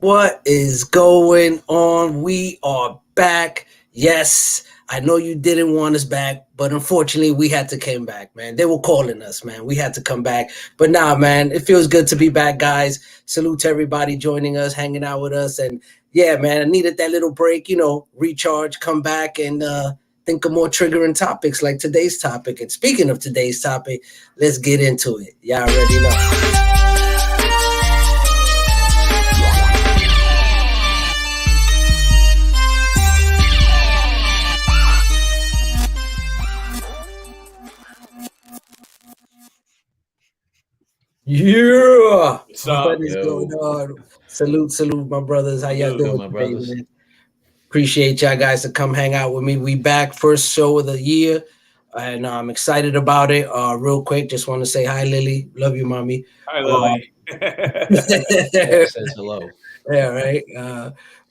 What is going on? We are back. Yes, I know you didn't want us back, but unfortunately we had to come back, man. They were calling us, man. We had to come back. But nah, man, it feels good to be back, guys. Salute to everybody joining us, hanging out with us. And yeah, man, I needed that little break, recharge, come back and think of more triggering topics like today's topic. And speaking of today's topic, let's get into it. Y'all already know. Yeah, what is going on? Salute, my brothers. How y'all doing, my brothers? Man? Appreciate y'all guys to come hang out with me. We back, first show of the year, and I'm excited about it. Real quick, just want to say hi, Lily. Love you, mommy. Hi, Lily. Says hello. Yeah, right.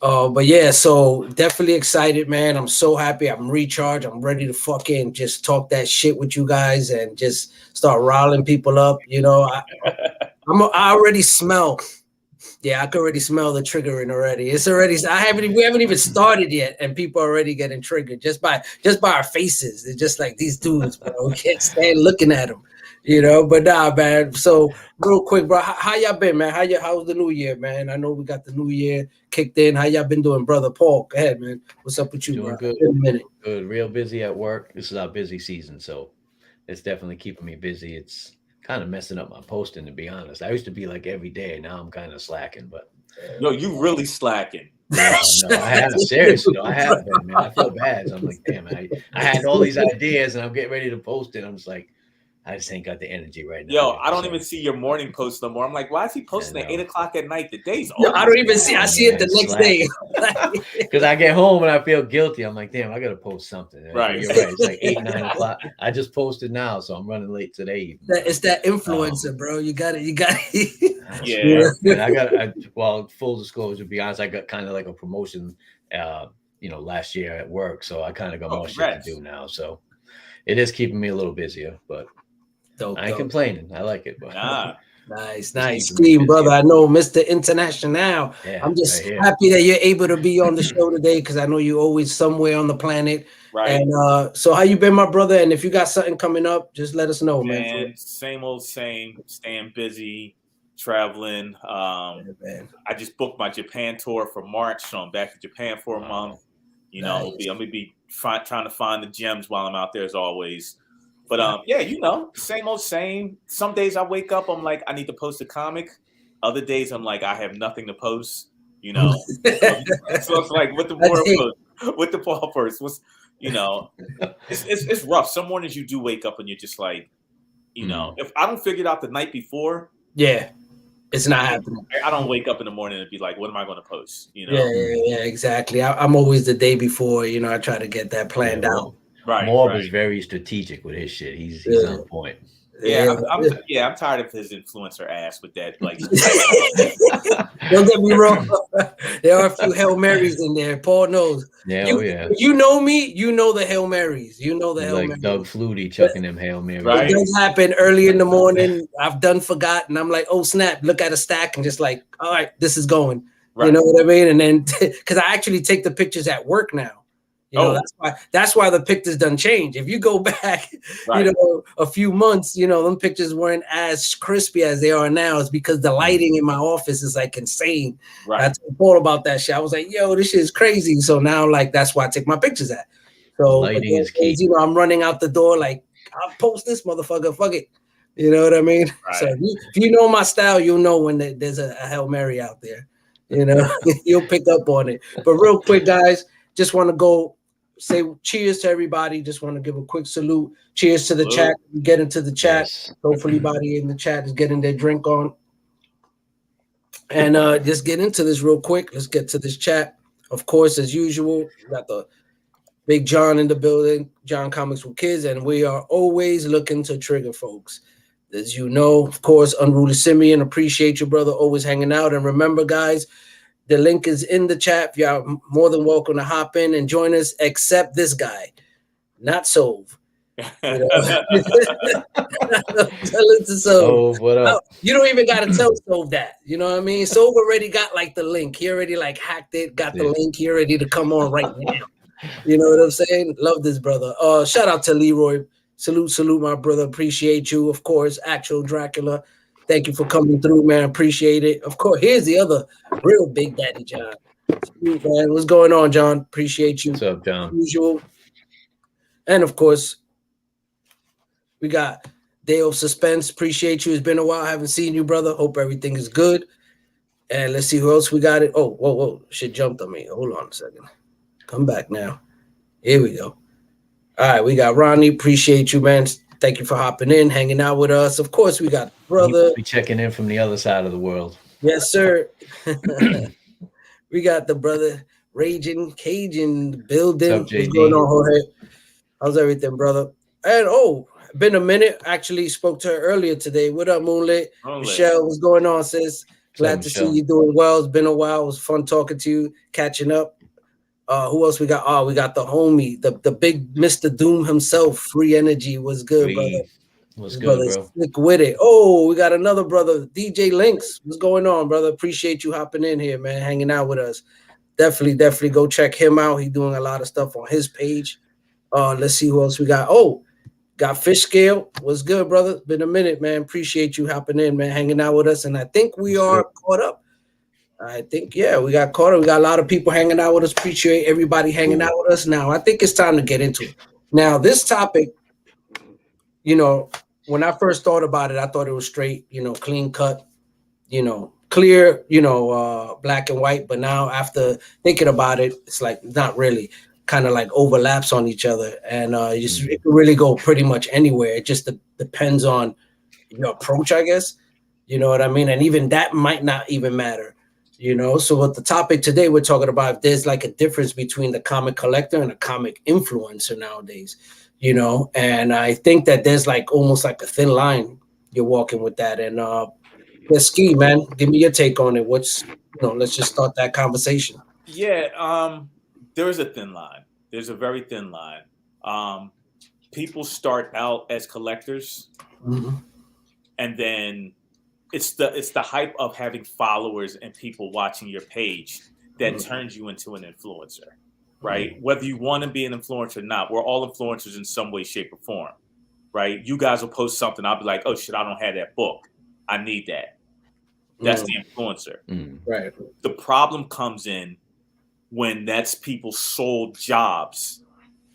But yeah, so definitely excited, man. I'm so happy. I'm recharged. I'm ready to fucking just talk that shit with you guys and just start riling people up. I already smell. Yeah, I can already smell the triggering already. It's already. We haven't even started yet, and people are already getting triggered just by our faces. They're just like these dudes, bro. Can't stand looking at them. But nah, man. So real quick, bro, how y'all been, man? How's the new year, man? I know we got the new year kicked in. How y'all been doing, brother Paul? Go ahead, man. What's up with you, Doing bro? good. Been a minute. Good. Real busy at work. This is our busy season, so it's definitely keeping me busy. It's kind of messing up my posting, to be honest. I used to be like every day. Now I'm kind of slacking, but no, you really slacking. No, I have. Seriously, I have been, man. I feel bad. So I'm like, damn, I had all these ideas and I'm getting ready to post it. I'm just like, I just ain't got the energy right now. Yo, I don't even see your morning post no more. I'm like, why is he posting at 8 o'clock at night? The day's over. No, I don't even see. I see it the next day. Because I get home and I feel guilty. I'm like, damn, I gotta post something. Right. You're right. It's like 8, 9 o'clock. I just posted now, so I'm running late today. It's that influencer, bro. You got it. Yeah. Well, full disclosure, to be honest, I got kind of like a promotion, last year at work. So I kind of got more shit to do now. So it is keeping me a little busier, but I ain't complaining. I like it. But Nice. Skeme, brother. I know Mr. International. Yeah, I'm just happy that you're able to be on the show today because I know you're always somewhere on the planet. Right. And so how you been, my brother? And if you got something coming up, just let us know, man. Same old same. Staying busy, traveling. I just booked my Japan tour for March, so I'm back to Japan for a month. I'm gonna be trying to find the gems while I'm out there as always. But same old same. Some days I wake up, I'm like, I need to post a comic. Other days I'm like, I have nothing to post. So it's like with the Paul first. It's rough. Some mornings you do wake up and you're just like, if I don't figure it out the night before, it's not happening. I don't wake up in the morning and be like, what am I going to post? Yeah, exactly. I'm always the day before. I try to get that planned out. Right. Morb is very strategic with his shit. He's on point. Yeah, I'm tired of his influencer ass with that. Like, don't get me wrong. There are a few Hail Marys in there. Paul knows. Yeah, You know me. You know the Hail Marys. You know the Hail Marys. Like Doug Flutie chucking them Hail Marys. Right. It does happen early in the morning. I've done forgotten. I'm like, oh snap! Look at a stack and just like, all right, this is going. Right. You know what I mean? And then because I actually take the pictures at work now. That's why the pictures done change. If you go back, a few months, them pictures weren't as crispy as they are now. It's because the lighting in my office is like insane. Right. I told Paul about that shit. I was like, yo, this shit is crazy. So now, like, that's why I take my pictures at. So lighting is key. I'm running out the door like, I'll post this motherfucker. Fuck it. You know what I mean? Right. So if you know my style, you'll know when there's a Hail Mary out there. You'll pick up on it. But real quick, guys, just want to go say cheers to everybody. Just want to give a quick salute. Cheers to the chat. We get into the chat. Yes. Hopefully everybody in the chat is getting their drink on. And just get into this real quick. Let's get to this chat. Of course, as usual, we got the Big John in the building, John Comics with Kids, and we are always looking to trigger folks. As you know, of course, Unruly Simeon, appreciate you, brother, always hanging out. And remember, guys, the link is in the chat. You're more than welcome to hop in and join us, except this guy, not Sove. You know? Tell it to Sove. What up? You don't even gotta tell Sove that. You know what I mean? Sove already got like the link. He already like hacked it, got the link. He ready to come on right now. You know what I'm saying? Love this brother. Shout out to Leroy. Salute, my brother. Appreciate you, of course. Actual Dracula. Thank you for coming through, man. Appreciate it. Of course, here's the other real Big Daddy John. Salute, man. What's going on, John? Appreciate you. What's up, John? Usual. And of course, we got Day of Suspense. Appreciate you. It's been a while. I haven't seen you, brother. Hope everything is good. And let's see who else we got. Oh, whoa. Shit jumped on me. Hold on a second. Come back now. Here we go. All right, we got Ronnie. Appreciate you, man. Thank you for hopping in, hanging out with us. Of course, we got brother. Be checking in from the other side of the world. Yes, sir. We got the brother Ragin, Cajun building. What's up, JD? What's going on, Jorge? How's everything, brother? And been a minute. Actually, spoke to her earlier today. What up, Moonlit? Michelle, what's going on, sis? Glad to see you doing well. It's been a while. It was fun talking to you, catching up. Who else we got? We got the homie, the big Mr. Doom himself. Free Energy was good, brother. What's good, bro? Stick with it. Oh, we got another brother, DJ Links. What's going on, brother? Appreciate you hopping in here, man, hanging out with us. Definitely go check him out. He's doing a lot of stuff on his page. Let's see who else we got. Got Fish Scale. What's good, brother? Been a minute, man. Appreciate you hopping in, man, hanging out with us. And I think we are caught up. I think, we got caught up. We got a lot of people hanging out with us. Appreciate everybody hanging out with us. Now, I think it's time to get into it. Now, this topic, when I first thought about it, I thought it was straight, clean cut, clear, black and white. But now after thinking about it, it's like not really, kind of like overlaps on each other. And it can really go pretty much anywhere. It just depends on your approach, I guess. You know what I mean? And even that might not even matter. So with the topic today, we're talking about if there's like a difference between the comic collector and a comic influencer nowadays, and I think that there's like almost like a thin line you're walking with that. And Skeme, man, give me your take on it. Let's just start that conversation. Yeah, there is a thin line. There's a very thin line. People start out as collectors, and then it's the hype of having followers and people watching your page that turns you into an influencer, right? Whether you want to be an influencer or not, we're all influencers in some way, shape, or form, right? You guys will post something, I'll be like, oh shit, I don't have that book. I need that. That's the influencer. Right. The problem comes in when that's people's sole jobs,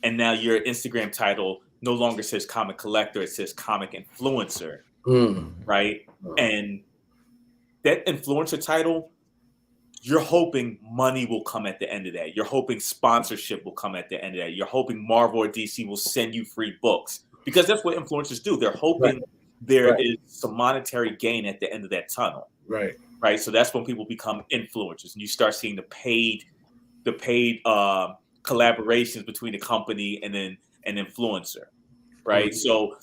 and now your Instagram title no longer says comic collector, it says comic influencer, right? And that influencer title, you're hoping money will come at the end of that. You're hoping sponsorship will come at the end of that. You're hoping Marvel or DC will send you free books, because that's what influencers do. They're hoping there is some monetary gain at the end of that tunnel. Right. So that's when people become influencers, and you start seeing the paid collaborations between the company and then an influencer. Right. So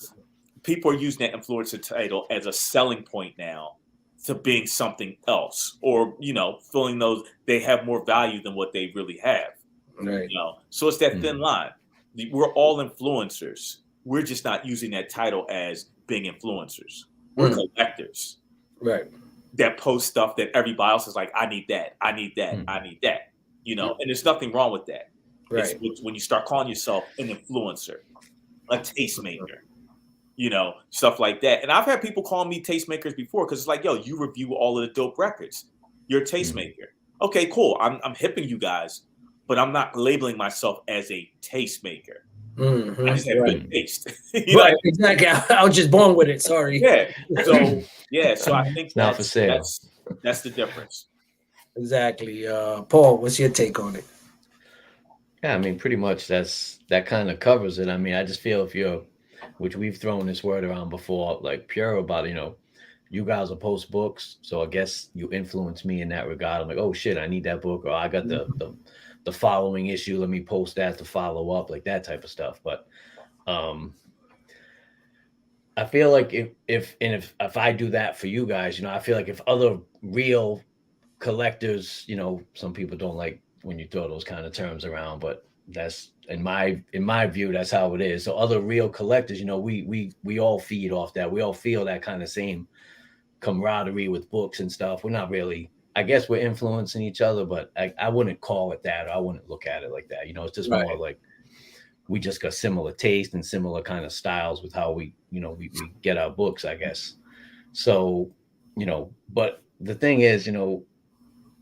people are using that influencer title as a selling point now to being something else, or, feeling those they have more value than what they really have. Right. So it's that thin line. We're all influencers. We're just not using that title as being influencers. We're collectors. Right. That post stuff that everybody else is like, I need that. I need that. I need that. And there's nothing wrong with that. Right. It's when you start calling yourself an influencer, a tastemaker, stuff like that. And I've had people call me tastemakers before, because it's like, yo, you review all of the dope records. You're a tastemaker. Okay, cool. I'm hipping you guys, but I'm not labeling myself as a tastemaker. I just have good taste. Exactly. I was just born with it. Sorry. So I think not for sale. That's the difference. Exactly. Paul, what's your take on it? Yeah, I mean, pretty much that kind of covers it. I mean, I just feel if you're, which we've thrown this word around before, like pure about, you guys will post books, so I guess you influence me in that regard. I'm like, oh shit, I need that book, or I got the following issue, let me post that to follow up, like that type of stuff. But I feel like if I do that for you guys, I feel like if other real collectors, some people don't like when you throw those kind of terms around, but that's in my view, that's how it is. So other real collectors, we all feed off that. We all feel that kind of same camaraderie with books and stuff. We're not really, I guess we're influencing each other, but I wouldn't call it that. I wouldn't look at it like that. It's just more like we just got similar taste and similar kind of styles with how we get our books, I guess. So, but the thing is,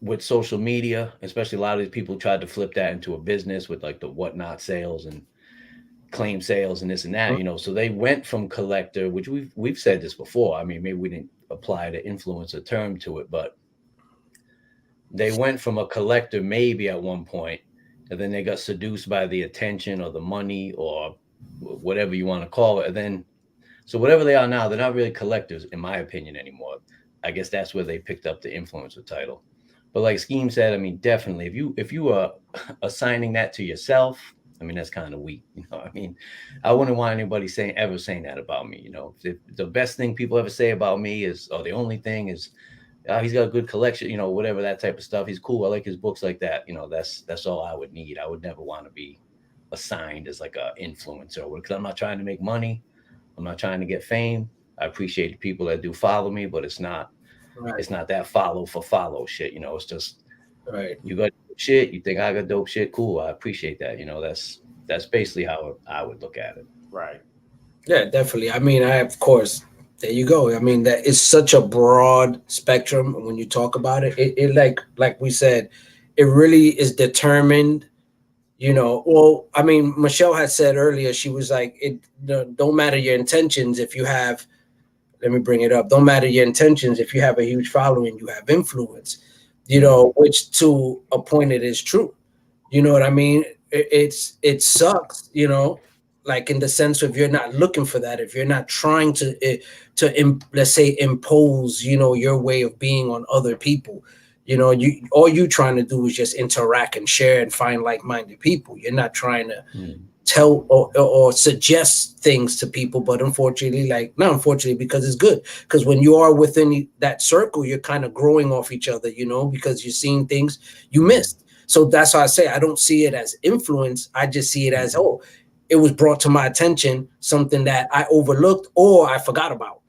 with social media, especially a lot of these people tried to flip that into a business with like the whatnot sales and claim sales and this and that, so they went from collector, which we've said this before. I mean, maybe we didn't apply the influencer term to it, but they went from a collector maybe at one point, and then they got seduced by the attention or the money or whatever you want to call it. And then, so whatever they are now, they're not really collectors, in my opinion, anymore. I guess that's where they picked up the influencer title. But like Skeme said, I mean, definitely, if you are assigning that to yourself, I mean, that's kind of weak. I mean, I wouldn't want anybody ever saying that about me. If the best thing people ever say about me is, or the only thing is, he's got a good collection, whatever, that type of stuff. He's cool. I like his books like that. That's all I would need. I would never want to be assigned as like an influencer, because I'm not trying to make money. I'm not trying to get fame. I appreciate the people that do follow me, but it's not that follow for follow shit. It's just you got shit. You think I got dope shit? Cool. I appreciate that. That's basically how I would look at it. Right. Yeah, definitely. I mean, of course, there you go. I mean, that is such a broad spectrum when you talk about it. It like we said, it really is determined. Well, I mean, Michelle had said earlier, she was like, it don't matter your intentions if you have. Let me bring it up. Don't matter your intentions if you have a huge following, you have influence. Which to a point it is true. You know what I mean? It sucks. Like in the sense of you're not looking for that, if you're not trying to let's say impose, your way of being on other people, all you trying to do is just interact and share and find like-minded people. You're not trying to tell or suggest things to people, but unfortunately, because it's good, because when you are within that circle, you're kind of growing off each other, because you're seeing things you missed. So that's why I say I don't see it as influence. I just see it as, it was brought to my attention, something that I overlooked or I forgot about.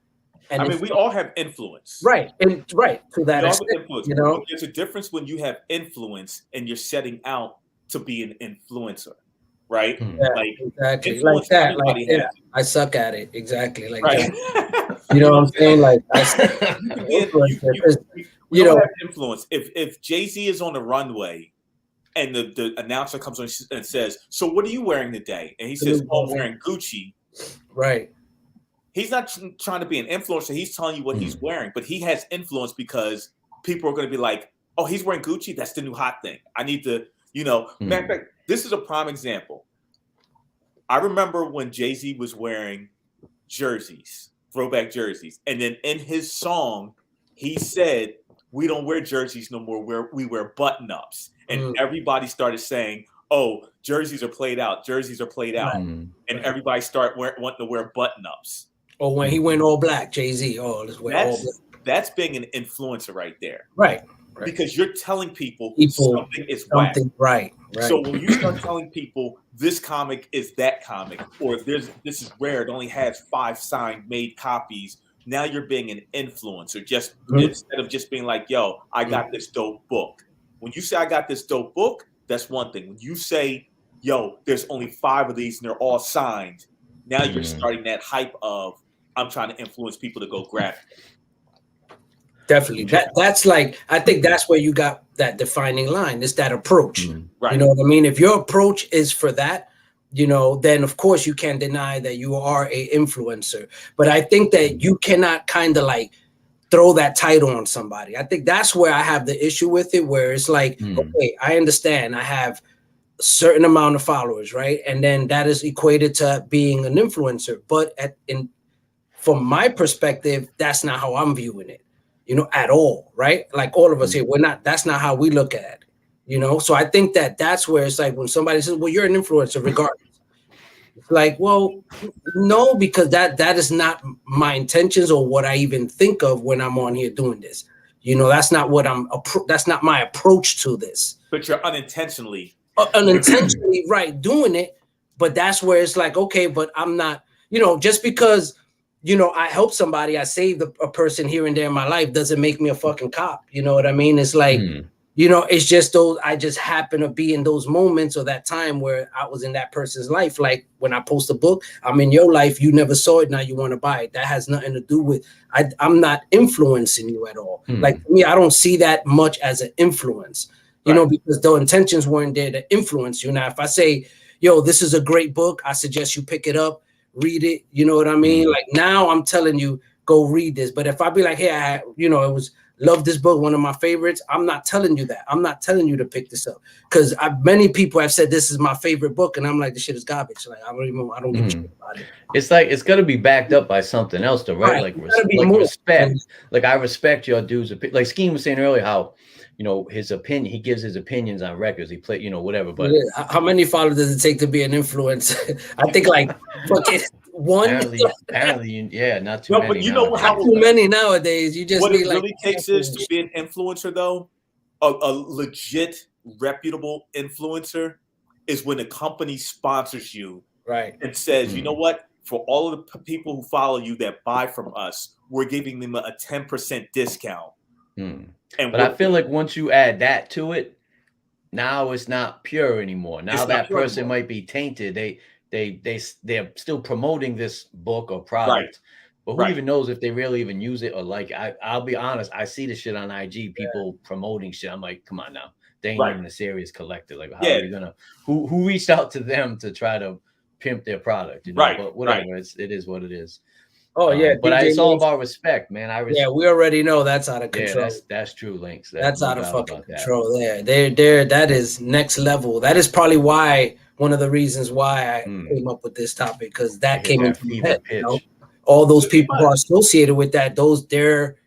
And I mean, we all have influence. Right. And to that extent, There's a difference when you have influence and you're setting out to be an influencer, right? Yeah, exactly. Like that. Like, I suck at it. Exactly. Like that. You know what I'm saying? Like, you don't have influence. If Jay-Z is on the runway and the announcer comes on and says, "So what are you wearing today?" And he says, "Oh, I'm wearing Gucci." Right. He's not trying to be an influencer. He's telling you what he's wearing, but he has influence because people are going to be like, "Oh, he's wearing Gucci. That's the new hot thing. I need to, Matter of fact, this is a prime example. I remember when Jay-Z was wearing jerseys, throwback jerseys, and then in his song, he said, "We don't wear jerseys no more. We wear button-ups." And everybody started saying, "Oh, jerseys are played out. Jerseys are played out." And everybody wanting to wear button-ups. Or when he went all black, Jay-Z, let's wear all black. That's being an influencer right there. Right. Because you're telling people something is whack. Right. So when you start telling people this comic is that comic, or this is rare, it only has 5 signed made copies, now you're being an influencer. Just instead of just being like, "Yo, I got this dope book." When you say I got this dope book, that's one thing. When you say, "Yo, there's only 5 of these and they're all signed," now you're starting that hype of, I'm trying to influence people to go grab it. Definitely. That's like, I think that's where you got that defining line. It's that approach. Right. You know what I mean? If your approach is for that, then of course you can't deny that you are a influencer. But I think that you cannot kind of like throw that title on somebody. I think that's where I have the issue with it, where it's like, okay, I understand I have a certain amount of followers, right? And then that is equated to being an influencer. But from my perspective, that's not how I'm viewing it, at all, right? Like all of us here, that's not how we look at it, So I think that's where it's like when somebody says, "Well, you're an influencer regardless." It's like, well, no, because that is not my intentions or what I even think of when I'm on here doing this. That's not what that's not my approach to this. But you're unintentionally unintentionally doing it, but that's where it's like, okay, but I'm not, just because I help somebody, I saved a person here and there in my life, doesn't make me a fucking cop. You know what I mean? It's like, it's just those, I just happen to be in those moments or that time where I was in that person's life. Like when I post a book, I'm in your life, you never saw it, now you want to buy it. That has nothing to do with, I'm not influencing you at all. Like for me, I don't see that much as an influence, because the intentions weren't there to influence you. Now, if I say, yo, this is a great book, I suggest you pick it up, read it. You know what I mean? Like now I'm telling you, go read this. But if I be like, hey, love this book, one of my favorites, I'm not telling you that. I'm not telling you to pick this up, because many people have said this is my favorite book, and I'm like, this shit is garbage. Like I don't give a shit about it. It's like it's got to be backed up by something else, though, right? Like respect. Like I respect your dude's opinion. Like Skeme was saying earlier, how his opinion, he gives his opinions on records. He play, whatever. But how many followers does it take to be an influencer? I think like one. Apparently, yeah, not too many. But you know how too many nowadays. You just what need it really takes is to be an influencer, though. A legit, reputable influencer is when a company sponsors you, and says, you know what? For all of the people who follow you that buy from us, we're giving them a 10% discount. But I feel like once you add that to it, now it's not pure anymore. Now that person might be tainted. They're still promoting this book or product, but who even knows if they really even use it or like it? I'll be honest, I see the shit on IG, people promoting shit. I'm like, come on now, they ain't even a serious collector. Like, how are you gonna? Who reached out to them to try to pimp their product? But whatever, it is what it is. Oh yeah, but it's all about respect, man. We already know that's out of control. Yeah, that's true, Links. That's out of fucking control. That is next level. That is probably why one of the reasons why I came up with this topic, because that came into my head. All those people who are associated with that, they're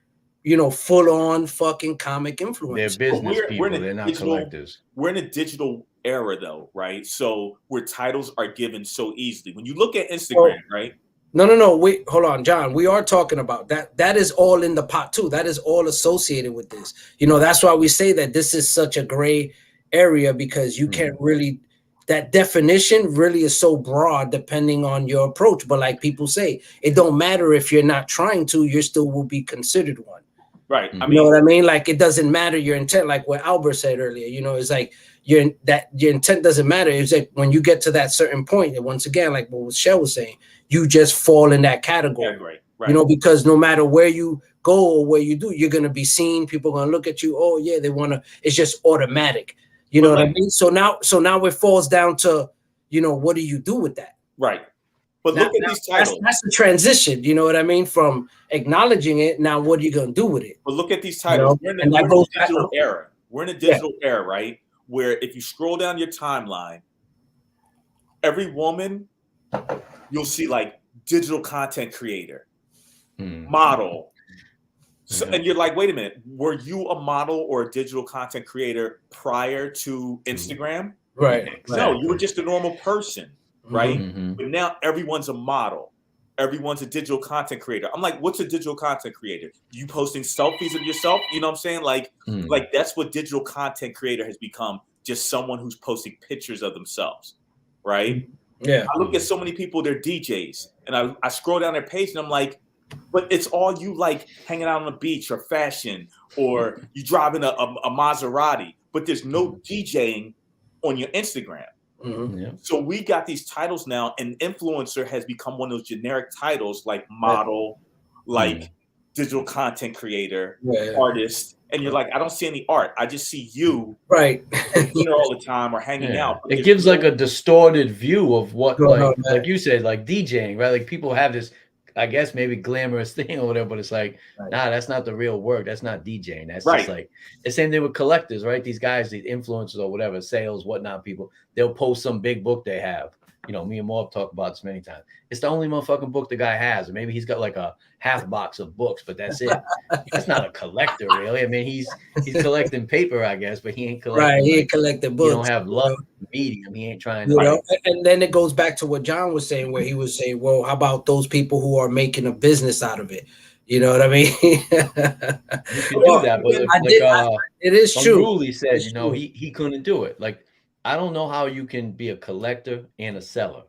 full on fucking comic influencers. They're business people. They're not collectors. We're in a digital era, though, right? So where titles are given so easily. When you look at Instagram, right? No. Wait, hold on, John. We are talking about that. That is all in the pot too. That is all associated with this. That's why we say that this is such a gray area, because you can't really. That definition really is so broad depending on your approach. But like people say, it don't matter if you're not trying to. You still will be considered one. Right. You know what I mean? Like it doesn't matter your intent. Like what Albert said earlier. It's like your intent doesn't matter. It's like when you get to that certain point, and once again, like what Shell was saying, you just fall in that category. Right. Because no matter where you go or where you do, you're gonna be seen. People are gonna look at you. Oh yeah, they wanna. It's just automatic. You know what I mean? So now it falls down to, what do you do with that? Right. But look at these titles. That's the transition. You know what I mean? From acknowledging it. Now, what are you gonna do with it? But look at these titles. We're in a digital era. We're in a digital era, right? Where if you scroll down your timeline, every woman, you'll see like digital content creator, model. So, and you're like, wait a minute, were you a model or a digital content creator prior to Instagram? Right. No, you were just a normal person, right? But now everyone's a model. Everyone's a digital content creator. I'm like, what's a digital content creator? You posting selfies of yourself? You know what I'm saying? Like that's what digital content creator has become. Just someone who's posting pictures of themselves, right? Yeah. I look at so many people, they're DJs, and I scroll down their page and I'm like, but it's all you like hanging out on the beach or fashion, or you driving a Maserati, but there's no DJing on your Instagram. So we got these titles now, and influencer has become one of those generic titles like model, like digital content creator, artist. And you're like, I don't see any art. I just see you here all the time or hanging out. It gives like a distorted view of what, like you said, like DJing, right? Like people have this, I guess maybe glamorous thing or whatever, but it's like, nah, that's not the real work. That's not DJing. That's just like the same thing with collectors, right? These guys, these influencers or whatever, sales, whatnot, people, they'll post some big book they have. Me and Morb talk about this many times. It's the only motherfucking book the guy has. Or maybe he's got like a half box of books, but that's it. He's not a collector, really. I mean, he's collecting paper, I guess, but he ain't collecting. Right, he ain't collecting books. He don't have love for the medium. He ain't trying to. And then it goes back to what John was saying, where he was saying, well, how about those people who are making a business out of it? You know what I mean? You can do that, but it is true. Ruli said, he couldn't do it. Like, I don't know how you can be a collector and a seller.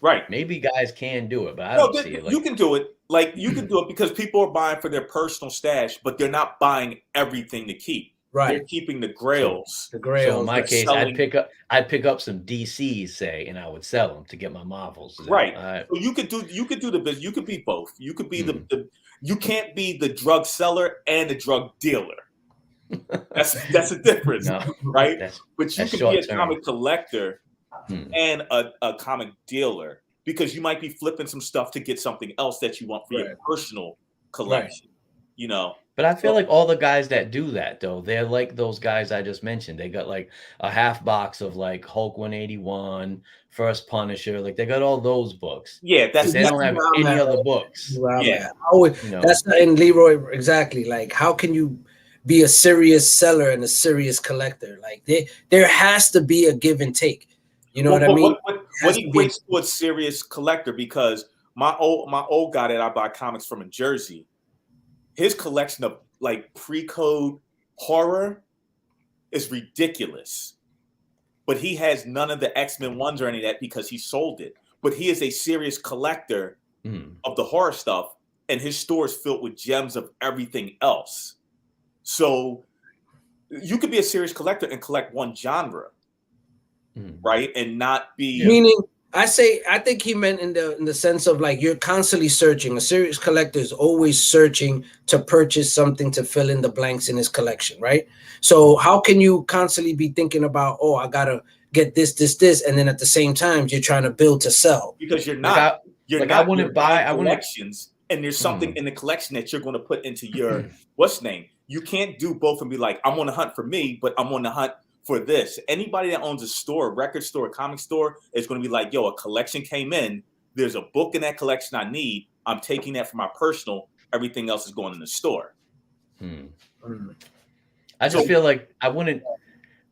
Right. Maybe guys can do it, but I don't see it. You can do it. Like, you can do it because people are buying for their personal stash, but they're not buying everything to keep. Right. They're keeping the grails. The grails. So in my case, I'd pick up some DCs, say, and I would sell them to get my Marvels. Right. So you could do the business. You could be both. You could be you can't be the drug seller and the drug dealer. That's a difference, right? But you could be a comic collector and a comic dealer, because you might be flipping some stuff to get something else that you want for your personal collection. You know. But I feel like all the guys that do that, though, they're like those guys I just mentioned. They got like a half box of like Hulk 181, First Punisher. Like they got all those books. Yeah, they don't have any other books. Yeah, that's not in Leroy exactly. Like, how can you be a serious seller and a serious collector? Like, there has to be a give and take. You know what I mean? What equates to a serious collector? Because my old guy that I buy comics from in Jersey, his collection of like pre-code horror is ridiculous. But he has none of the X-Men ones or any of that because he sold it. But he is a serious collector of the horror stuff, and his store is filled with gems of everything else. So you could be a serious collector and collect one genre, right? And not be meaning. I think he meant in the sense of like you're constantly searching. A serious collector is always searching to purchase something to fill in the blanks in his collection, right? So how can you constantly be thinking about, oh, I gotta get this, and then at the same time you're trying to build to sell? Because you're not. I wouldn't buy collections, and there's something in the collection that you're going to put into your what's name. You can't do both and be like, I'm on the hunt for me, but I'm on the hunt for this. Anybody that owns a store, a record store, a comic store is going to be like, yo, a collection came in. There's a book in that collection I need. I'm taking that for my personal. Everything else is going in the store. I just feel like I wouldn't,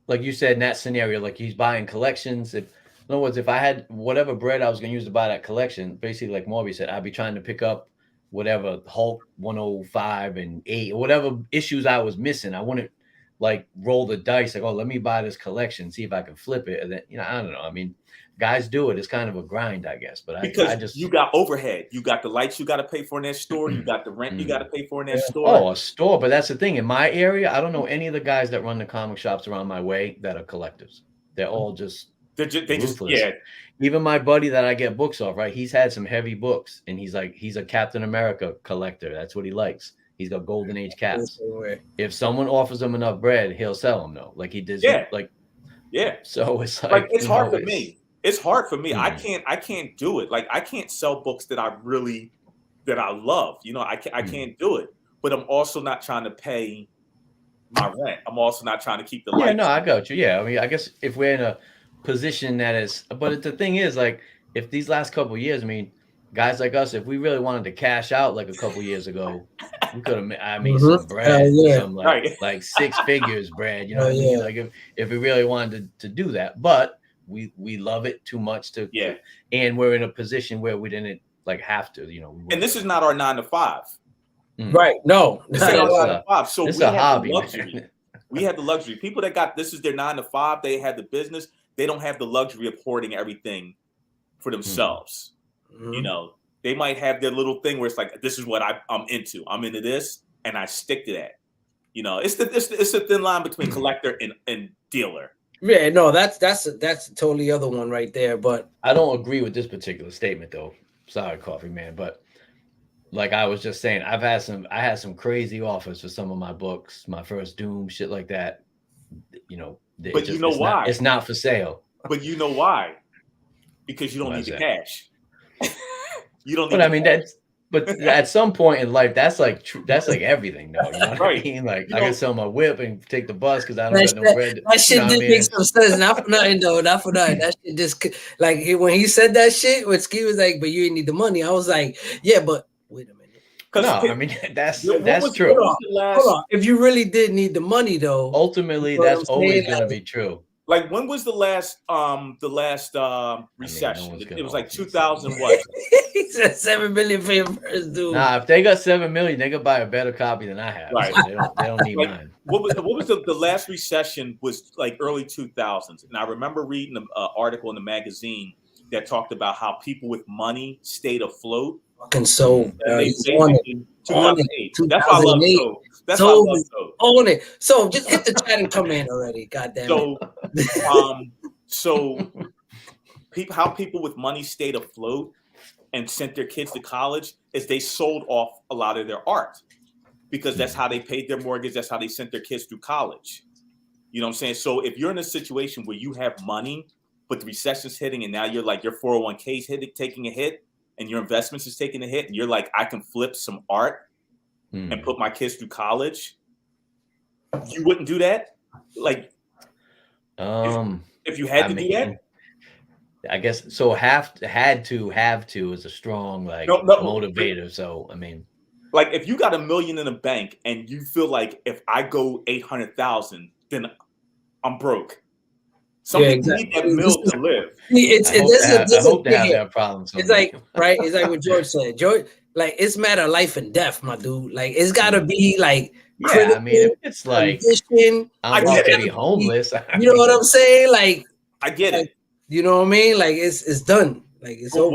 like you said in that scenario, like he's buying collections. In other words, if I had whatever bread I was going to use to buy that collection, basically like Morby said, I'd be trying to pick up whatever Hulk 105 and 8 or whatever issues I was missing. I wouldn't like roll the dice like, oh, let me buy this collection, see if I can flip it. And then, I don't know. I mean, guys do it. It's kind of a grind, I guess. But I just you got overhead. You got the lights you got to pay for in that store. You got the rent you got to pay for in that store. Oh, a store. But that's the thing. In my area, I don't know any of the guys that run the comic shops around my way that are collectors. They're all just they just Even my buddy that I get books off, right? He's had some heavy books, and he's a Captain America collector. That's what he likes. He's got Golden Age caps. If someone offers him enough bread, he'll sell them. No, like he did. So it's like it's hard for me. It's hard for me. I can't do it. Like I can't sell books that I love. I can't do it. But I'm also not trying to pay my rent. I'm also not trying to keep the lights. Yeah, no, I got you. Yeah, I mean, I guess if we're in a position that is, but the thing is, like, if these last couple of years, I mean, guys like us, if we really wanted to cash out like a couple of years ago, we could have made some bread, some like 6 figures bread. You know what I mean? Like if we really wanted to do that, but we love it too much to and we're in a position where we didn't like have to. And this is not our 9 to 5. Right? No, it's not our 9 to 5. So it's a hobby. We have the luxury. People that got this is their 9 to 5. They have the business. They don't have the luxury of hoarding everything for themselves. They might have their little thing where it's like, this is what I'm into. I'm into this, and I stick to that. It's a thin line between collector and dealer. Yeah, no, that's a totally other one right there. But I don't agree with this particular statement, though. Sorry, Coffee Man, but like I was just saying, I had some crazy offers for some of my books, my first Doom, shit like that. But you know why? It's not for sale. But you know why? Because you don't need the cash. You don't need. But I mean, but at some point in life, that's like everything, though. You know what I mean? Like I can sell my whip and take the bus because I don't got no bread. That shit did make some sense. Not for nothing, though. Not for nothing. That shit just like when he said that shit, when Skeme was like, "But you didn't need the money," I was like, "Yeah, but wait a minute." No, I mean that's true. Hold on. If you really did need the money, though, ultimately that's always going to be true. Like, when was the last recession? I mean, It was like 2000 what? He said 7 million for your first dude. Nah, if they got 7 million, they could buy a better copy than I have. Right. So they don't need Like, mine. What was the last recession was like early 2000s, and I remember reading an article in the magazine that talked about how people with money stayed afloat. Fucking soul. And they He's on it. 2008. That's why I love Soul. That's why I love Soul. On it. So just hit the chat and come in already. God damn it. So how people with money stayed afloat and sent their kids to college is they sold off a lot of their art, because that's how they paid their mortgage. That's how they sent their kids through college. You know what I'm saying? So if you're in a situation where you have money, but the recession's hitting, and now you're like, your 401k's taking a hit, and your investments is taking a hit, and you're like, I can flip some art and put my kids through college. You wouldn't do that? Like, if you had to do that? I guess so. Have to is a strong motivator. So I mean, like, if you got $1 million in a bank and you feel like, if I go 800,000, then I'm broke. Some people need that mill to live. I hope they have that problem. It's like, right? It's like what George said. George, like, it's matter of life and death, my dude. Like, it's gotta be like, I mean, if it's like, I'm about to be homeless. You know what I'm saying? Like, I get it. You know what I mean? Like, it's done. Like, it's over.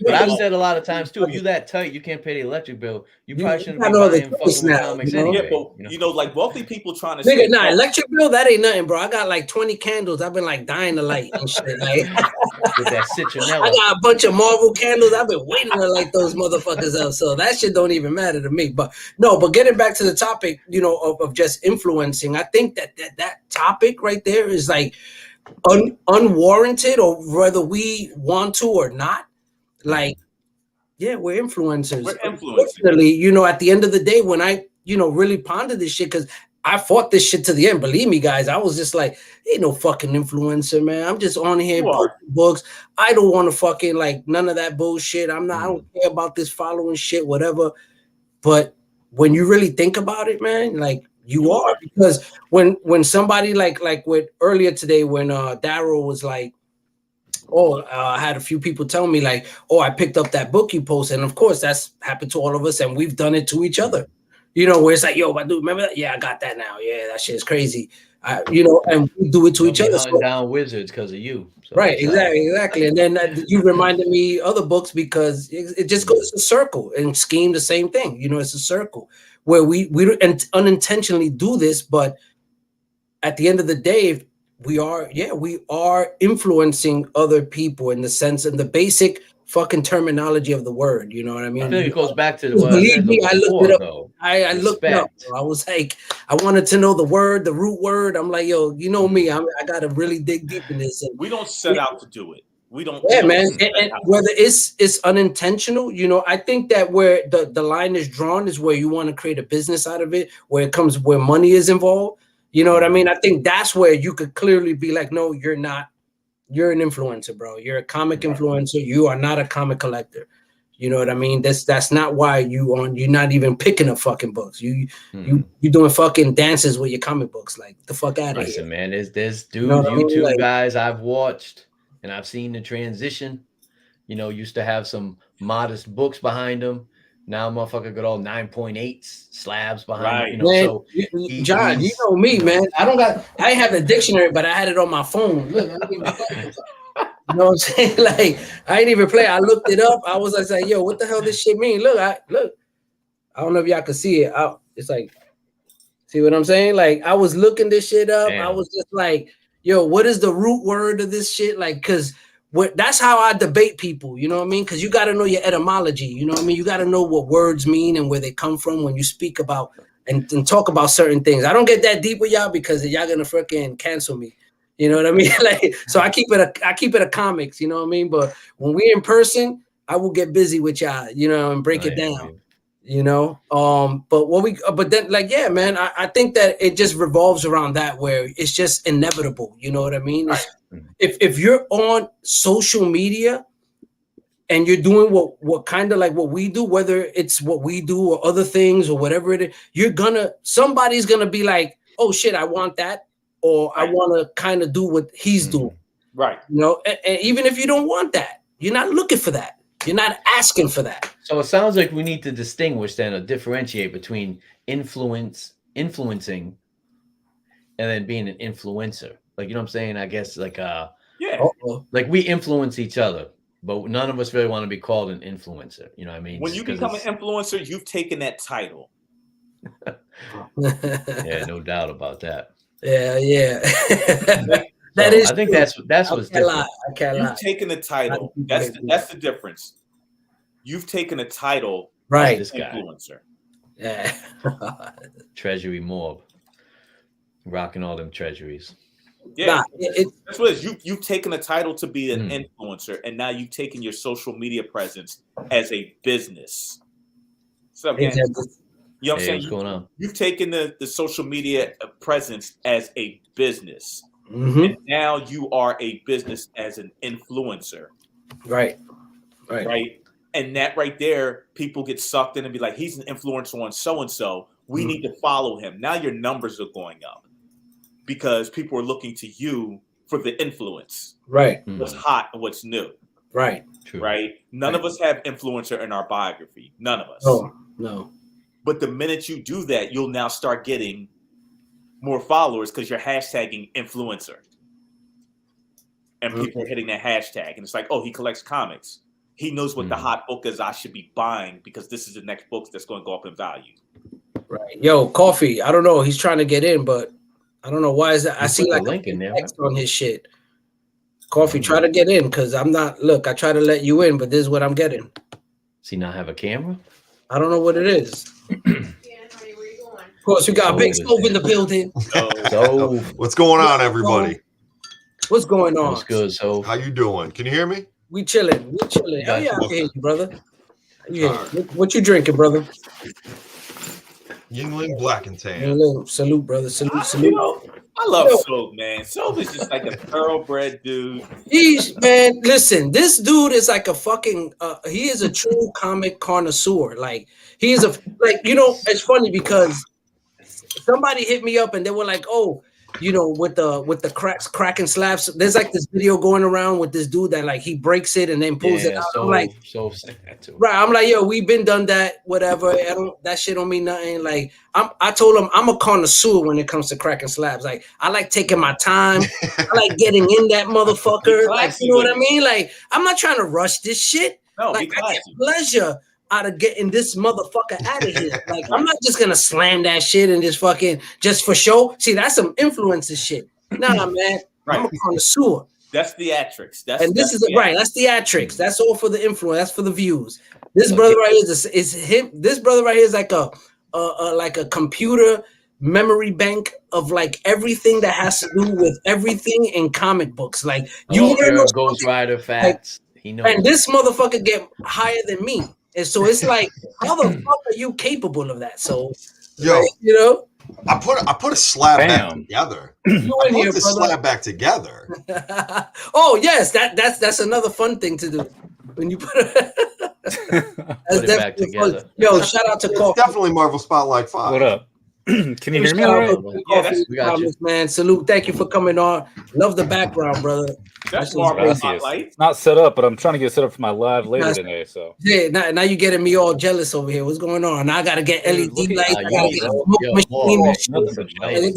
But I've said a lot of times too, if you that tight, you can't pay the electric bill. You probably shouldn't be buying fucking comics anyway. You know, like, wealthy people trying to say, electric bill, that ain't nothing, bro. I got like 20 candles. I've been like dying to light and shit. Like, with that citronella. I got a bunch of Marvel candles. I've been waiting to light those motherfuckers up. So that shit don't even matter to me. But getting back to the topic, you know, of just influencing, I think that topic right there is like unwarranted, or whether we want to or not. Like, yeah, we're influencers. We're influencers. You know, at the end of the day, when I, you know, really pondered this shit, because I fought this shit to the end. Believe me, guys, I was just like, ain't no fucking influencer, man. I'm just on here posting books. I don't want to fucking, like, none of that bullshit. I don't care about this following shit, whatever. But when you really think about it, man, like, you are, because when somebody like with earlier today, when Daryl was like, I had a few people tell me like, I picked up that book you posted, and of course that's happened to all of us, and we've done it to each other, you know, where it's like, I do remember that. Yeah, I got that now. Yeah, that shit's crazy. You know, and we do it to each other. So, down wizards because of you. So right, exactly. And then you reminded me other books, because it just goes in a circle. And Skeme, the same thing. You know, it's a circle where we unintentionally do this, but at the end of the day, we are influencing other people in the sense, in the basic fucking terminology of the word. You know what I mean? I think it goes back to believe me, I looked it up. I looked it up. I was like, I wanted to know the root word. I'm like, you know me, I got to really dig deep in this. And we don't set out to do it. We don't. Yeah, man. And whether it's unintentional, you know, I think that where the line is drawn is where you want to create a business out of it, where money is involved. You know what I mean? I think that's where you could clearly be like, no, you're not. You're an influencer, bro. You're a comic influencer. You are not a comic collector. You know what I mean? That's not why you're not even picking up fucking books. You doing fucking dances with your comic books. Like, the fuck out of here. Listen, man, there's YouTube guys I've watched, and I've seen the transition. You know, used to have some modest books behind them. Now motherfucker got all 9.8 slabs behind him. You know, man, so John, you know me, man. I have a dictionary, but I had it on my phone. Look, you know what I'm saying? Like, I ain't even play. I looked it up. I was like, yo, what the hell this shit mean? Look. I don't know if y'all can see it. It's like, see what I'm saying? Like, I was looking this shit up. Damn. I was just like, yo, what is the root word of this shit? Like, because that's how I debate people, you know what I mean? Because you got to know your etymology, you know what I mean? You got to know what words mean and where they come from when you speak about and talk about certain things. I don't get that deep with y'all because y'all gonna freaking cancel me, you know what I mean? Like, so I keep it a comics, you know what I mean? But when we're in person, I will get busy with y'all, you know, and break it down. You know, but then, like, yeah, man, I think that it just revolves around that, where it's just inevitable. You know what I mean? Right. If you're on social media and you're doing what kind of like what we do, whether it's what we do or other things or whatever it is, somebody's gonna be like, oh shit, I want that, or I want to kind of do what he's doing. Right. You know, and even if you don't want that, you're not looking for that. You're not asking for that. So it sounds like we need to distinguish then or differentiate between influencing, and then being an influencer. Like, you know what I'm saying? I guess like like we influence each other, but none of us really want to be called an influencer. You know what I mean? When you become an influencer, you've taken that title. Yeah, no doubt about that. Yeah. That is. I think true. That's what's different. I can't lie. You've taken the title. That's the difference. You've taken a title, right? This influencer. Yeah. Treasury Morb, rocking all them treasuries. Yeah, that's what it is. You've taken a title to be an influencer, and now you've taken your social media presence as a business. So again, you know what I'm saying? What's going on? You've taken the social media presence as a business. And now you are a business as an influencer. Right. And that right there, people get sucked in and be like, he's an influencer on so-and-so. We need to follow him. Now your numbers are going up because people are looking to you for the influence. Right. What's hot and what's new. Right. True. Right. None of us have influencer in our biography. None of us. Oh, no. But the minute you do that, you'll now start getting more followers because you're hashtagging influencer. And people are hitting that hashtag. And it's like, oh, he collects comics. He knows what the hot book is I should be buying because this is the next book that's going to go up in value. Right. Yo, Coffee. I don't know. He's trying to get in, but I don't know why is that. I see like a link in there text on his shit. Coffee, try to get in because I'm not. Look, I try to let you in, but this is what I'm getting. Does he not have a camera? I don't know what it is. Of course, we got Big Stove in the building. So what's going on, everybody? What's going on? What's good? So how you doing? Can you hear me? We chilling. Hell yeah, I can hear you, brother. Yeah. What you drinking, brother? Yingling Black and Tan. Yingling. Salute, brother. Salute. I love Soap, man. Soap is just like a thoroughbred dude. Man, listen, this dude is like a fucking he is a true comic connoisseur. Like he is it's funny because somebody hit me up and they were like, oh, you know, with the cracking slaps. There's like this video going around with this dude that like he breaks it and then pulls it out. I'm like, right. I'm like, yo, we've been done that, whatever. That shit don't mean nothing. Like I told him I'm a connoisseur when it comes to cracking slabs. Like I like taking my time. I like getting in that motherfucker. Like, you know what I mean? Like I'm not trying to rush this shit. No, like I get pleasure out of getting this motherfucker out of here. Like I'm not just gonna slam that shit and just for show. See, that's some influencer shit. Nah, man. Right. I'm a connoisseur. That's theatrics. That's theatrics. That's all for the influence. That's for the views. This brother right here is him. This brother right here is like a computer memory bank of like everything that has to do with everything in comic books. Like you want to know Ghost Rider facts. He knows. And this motherfucker get higher than me. And so it's like, how the fuck are you capable of that? So, yo, like, you know, I put a slab back together. I put the slab back together. Oh yes, that's another fun thing to do when you put it back together. Fun. Yo, shout out to Coffee. Definitely Marvel Spotlight 5. What up? Can you hear me all right? Yeah, we got you, man. Salute. Thank you for coming on. Love the background, brother. That's Marvel Spotlight. It's not set up, but I'm trying to get set up for my live later today. So yeah, now you're getting me all jealous over here. What's going on? Now I gotta get LED lights. I gotta get a smoke machine.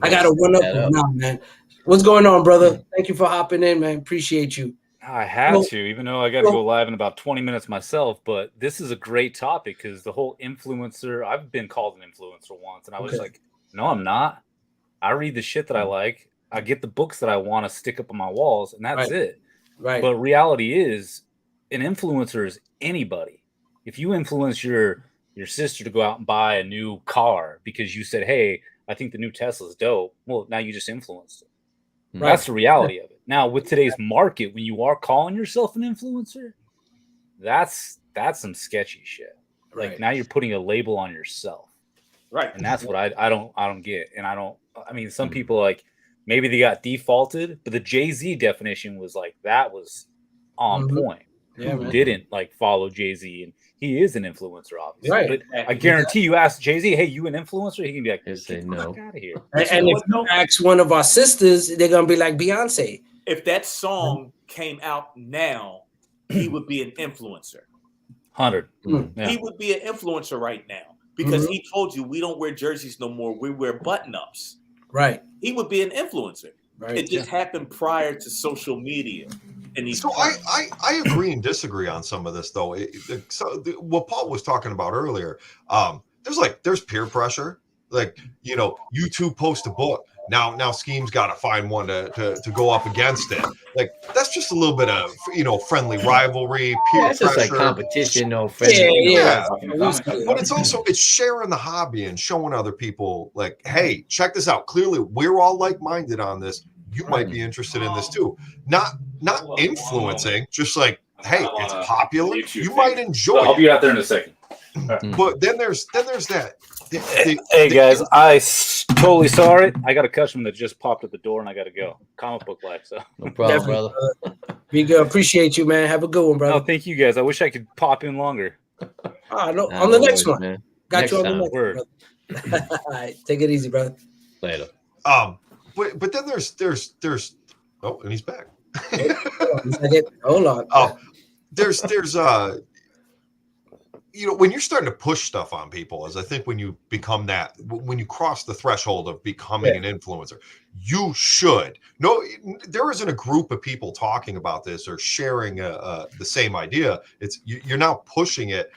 I gotta run up now, man. What's going on, brother? Thank you for hopping in, man. Appreciate you. I had to, even though I got to go live in about 20 minutes myself. But this is a great topic because the whole influencer, I've been called an influencer once, and I was like, no, I'm not. I read the shit that I like. I get the books that I want to stick up on my walls, and that's it. Right. But reality is, an influencer is anybody. If you influence your sister to go out and buy a new car because you said, hey, I think the new Tesla's dope, well, now you just influenced it. Right. That's the reality of it. Now, with today's market, when you are calling yourself an influencer, that's some sketchy shit. Like now you're putting a label on yourself. Right. And that's what I don't get. And I mean, some people like maybe they got defaulted, but the Jay-Z definition was like that was on point. Yeah, Who didn't like follow Jay-Z and he is an influencer, obviously. Right. But I guarantee you ask Jay-Z, hey, you an influencer? He can be like, He'll say get the no. fuck out of here. And if you ask one of our sisters, they're gonna be like Beyonce. If that song came out now, he would be an influencer. 100. He would be an influencer right now because he told you we don't wear jerseys no more. We wear button-ups. Right. He would be an influencer. Right. It just happened prior to social media. And so I agree and disagree on some of this though. What Paul was talking about earlier, there's peer pressure. Like, you know, you two post a book. Now Skeme's got to find one to go up against it. Like, that's just a little bit of, you know, friendly rivalry, peer pressure. It's just like competition, no friendly. But it's sharing the hobby and showing other people, like, hey, check this out. Clearly, we're all like-minded on this. You might be interested in this too. Not influencing, just like, hey, it's popular. You might enjoy it. I'll be out there in a second. But then there's that. Hey guys, I totally sorry. I got a customer that just popped at the door and I got to go. Comic book life, so no problem, brother. Be good. Appreciate you, man. Have a good one, brother. Oh, thank you guys. I wish I could pop in longer. No, on the next one. Man. Got next you on time. the next one. All right, take it easy, brother. Later. But then there's oh, and he's back. Hold on. Oh, there's you know, when you're starting to push stuff on people, as I think when you become that, when you cross the threshold of becoming an influencer, you should. No, there isn't a group of people talking about this or sharing the same idea. It's you're now pushing it.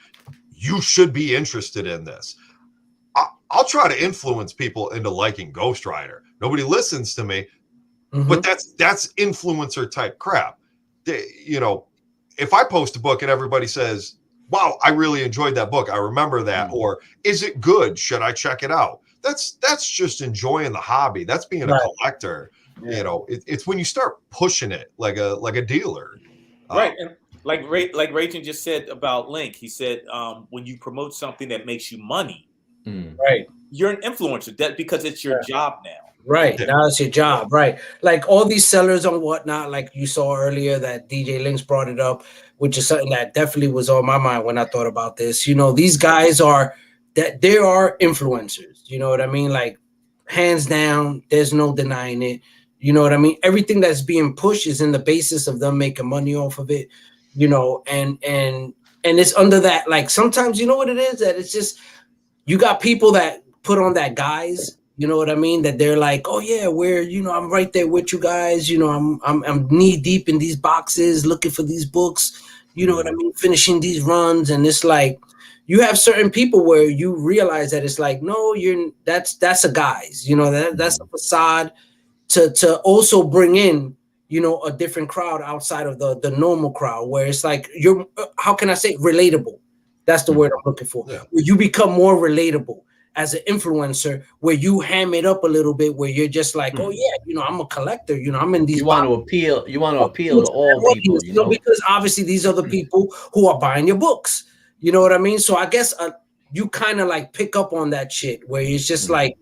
You should be interested in this. I'll try to influence people into liking Ghost Rider. Nobody listens to me, but that's influencer type crap. You know, if I post a book and everybody says, wow, I really enjoyed that book, I remember that, or is it good? Should I check it out? That's just enjoying the hobby. That's being a collector. Yeah. You know, it's when you start pushing it like a dealer. Right. And like Ragin just said about Link, he said when you promote something that makes you money, right, you're an influencer. That because it's your job now. Right. Now it's your job. Right. Like all these sellers and whatnot, like you saw earlier that DJ Links brought it up, which is something that definitely was on my mind when I thought about this. You know, these guys are influencers. You know what I mean? Like hands down, there's no denying it. You know what I mean? Everything that's being pushed is in the basis of them making money off of it, you know, and it's under that, like sometimes you know what it is, that it's just you got people that put on that guise. You know what I mean? That they're like, oh yeah, I'm right there with you guys. You know, I'm knee deep in these boxes, looking for these books. You know what I mean? Finishing these runs, and it's like you have certain people where you realize that it's like, no, that's a guise. You know, that's a facade to also bring in, you know, a different crowd outside of the normal crowd, where it's like you're, how can I say, relatable? That's the word I'm looking for. Yeah. Where you become more relatable as an influencer, where you ham it up a little bit, where you're just like, oh yeah, you know, I'm a collector, you know, I'm in these. You want to appeal to all people, you know, because obviously these are the people who are buying your books. You know what I mean? So I guess you kind of like pick up on that shit, where it's just like,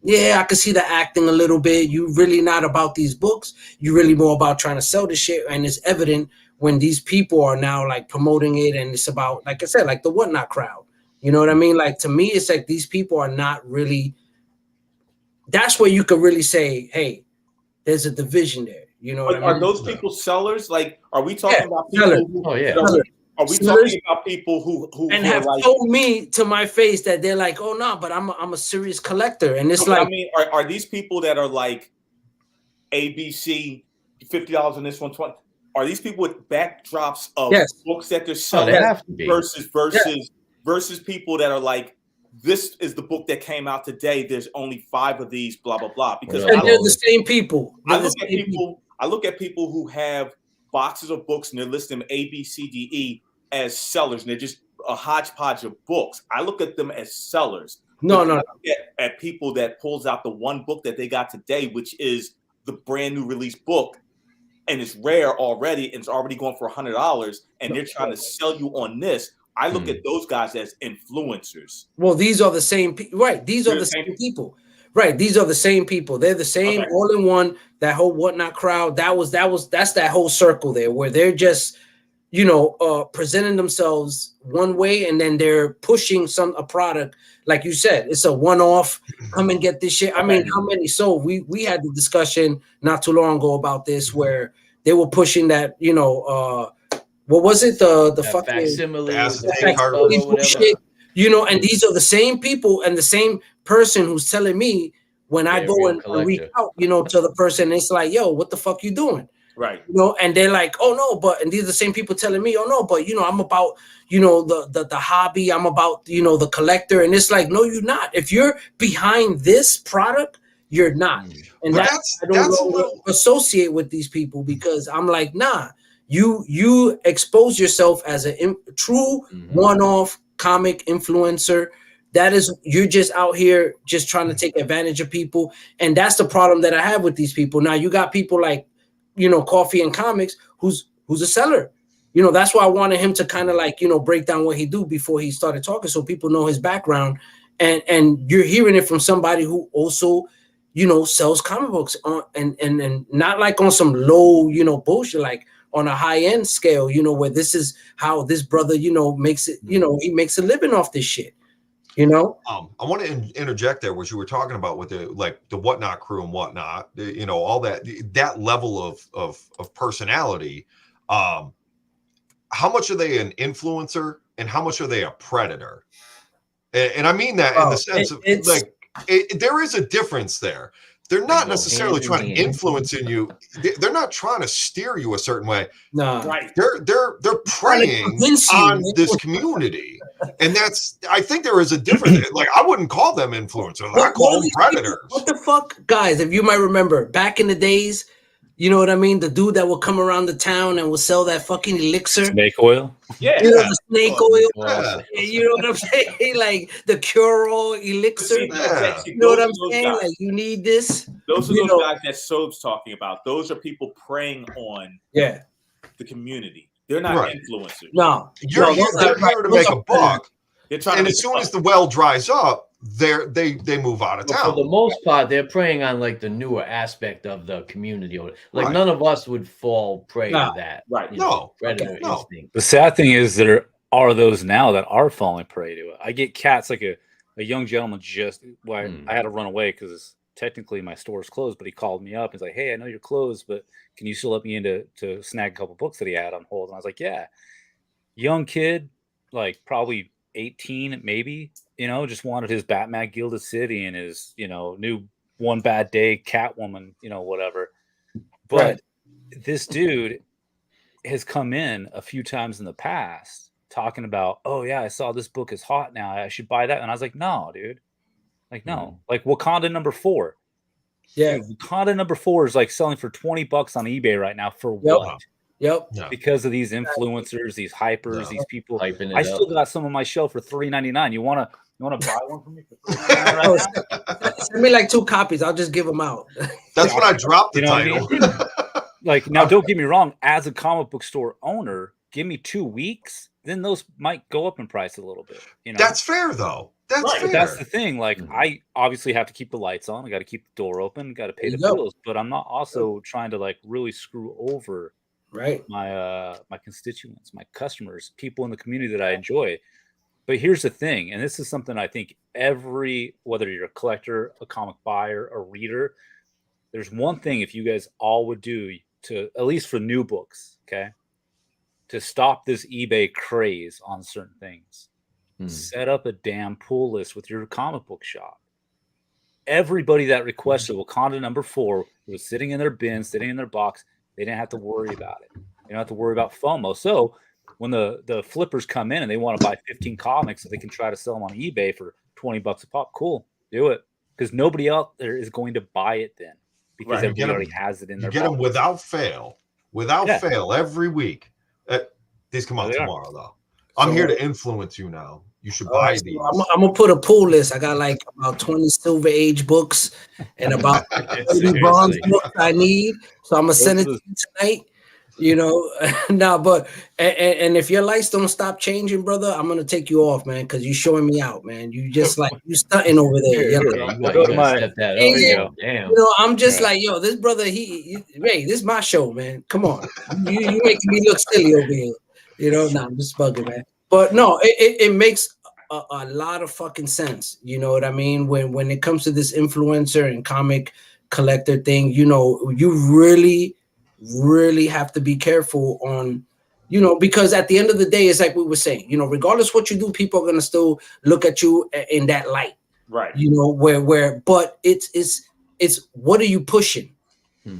yeah, I can see the acting a little bit. You really not about these books. You really more about trying to sell the shit, and it's evident when these people are now like promoting it, and it's about, like I said, like the whatnot crowd. You know what I mean? Like, to me, it's like these people are not really, that's where you could really say, hey, there's a division there. You know what I mean? Are those people sellers? Like, are we talking about people who, are we talking about people who and have like, told me to my face that they're like, oh no, but I'm a serious collector. And it's like, I mean, are these people that are like ABC, $50 on this one, 20? Are these people with backdrops of books that they're selling versus people that are like, this is the book that came out today, there's only 5 of these, blah blah blah? Because they're the same people. I look at people who have boxes of books and they're listing A, B, C, D, E as sellers, and they're just a hodgepodge of books. I look at them as sellers. No. I look at people that pulls out the one book that they got today, which is the brand new release book, and it's rare already, and it's already going for $100, and they're trying to sell you on this. I look at those guys as influencers. Well, these are the same people, right? These are the same people, right? These are the same people. They're the same, all in one. That whole whatnot crowd. That's that whole circle there, where they're just presenting themselves one way, and then they're pushing a product, like you said, it's a one-off. Come and get this shit. I mean, how many? So we had the discussion not too long ago about this, where they were pushing that, what was it? The fucking facsimile, bullshit, and these are the same people and the same person who's telling me when I go and reach out, to the person, it's like, yo, what the fuck you doing? Right. And they're like, oh no, and these are the same people telling me, oh no, but I'm about, the hobby, I'm about, the collector. And it's like, no, you're not. If you're behind this product, you're not. And I don't associate with these people, because I'm like, nah, you expose yourself as a true one-off comic influencer. That is, you're just out here just trying to take advantage of people. And that's the problem that I have with these people. Now you got people like, Coffee and Comics, who's a seller. That's why I wanted him to kind of like, break down what he do before he started talking, so people know his background. And you're hearing it from somebody who also, sells comic books on and not like on some low, bullshit, like on a high end scale, where this is how this brother, makes it, he makes a living off this shit. I want to interject there, what you were talking about with the Whatnot crew and whatnot, all that level of personality. How much are they an influencer and how much are they a predator? And I mean that in the sense of there is a difference there. They're not necessarily trying to influence in you. They're not trying to steer you a certain way. No, right. They're preying on this community, and I think there is a difference. Like, I wouldn't call them influencers. I call them predators. What the fuck, guys? If you might remember back in the days, you know what I mean? The dude that would come around the town and would sell that fucking elixir. Snake oil? Yeah. The snake oil. Yeah. You know what I'm saying? Like the cure-all elixir. Yeah. You know what I'm saying? Guys. Like, you need this. Those are those guys that Soap's talking about. Those are people preying on the community. They're not influencers. No. You're here to make a buck. And as soon as the well dries up, they move out of town. For the most part, they're preying on like the newer aspect of the community. Like none of us would fall prey to that. Right. Predator instinct. The sad thing is there are those now that are falling prey to it. I get cats like a young gentleman I had to run away because technically my store's closed, but he called me up. He's like, hey, I know you're closed, but can you still let me in to snag a couple books that he had on hold? And I was like, yeah. Young kid, like probably 18 maybe, just wanted his Batman Gilded City and his, new One Bad Day Catwoman, whatever. But this dude has come in a few times in the past talking about, oh yeah, I saw this book is hot now, I should buy that. And I was like, no, dude. Like, no. Like Wakanda #4. Yeah. Dude, Wakanda #4 is like selling for $20 on eBay right now for what? Yep. Because of these influencers, these hypers, these people. I still got some on my shelf for $3.99. You wanna buy one from me for $3.99 right now? Send me like 2 copies. I'll just give them out. That's when I dropped the title. What I mean? Like, now, don't get me wrong. As a comic book store owner, give me 2 weeks, then those might go up in price a little bit. That's fair, though. That's fair. But that's the thing. Like, I obviously have to keep the lights on. I got to keep the door open. Got to pay the bills. But I'm not also trying to like really screw over my constituents, my customers, people in the community that I enjoy. But here's the thing, and this is something I think whether you're a collector, a comic buyer, a reader, there's one thing if you guys all would do to, at least for new books, okay, to stop this eBay craze on certain things. Set up a damn pull list with your comic book shop. Everybody that requested Wakanda #4 was sitting in their bin, sitting in their box. They didn't have to worry about it. They don't have to worry about FOMO. So when the flippers come in and they want to buy 15 comics so they can try to sell them on eBay for $20 a pop, cool, do it. Because nobody out there is going to buy it then. Because everybody already has it in their box. You get them without fail every week. These come out tomorrow, though. I'm here to influence you now. You should buy these. I'm going to put a pull list. I got like about 20 Silver Age books and about 30 bronze books I need. So I'm going to send it to you tonight. But if your lights don't stop changing, brother, I'm going to take you off, man, because you're showing me out, man. You just like, you stunting over there. I'm just like, yo, this brother, Ray, this is my show, man. Come on. You making me look silly over here. You know, nah, I'm just bugging, man. But no, it makes a lot of fucking sense. You know what I mean? When it comes to this influencer and comic collector thing, you know, you really have to be careful on, you know, because at the end of the day, it's like we were saying, you know, regardless what you do, people are gonna still look at you in that light, right? You know, but it's what are you pushing?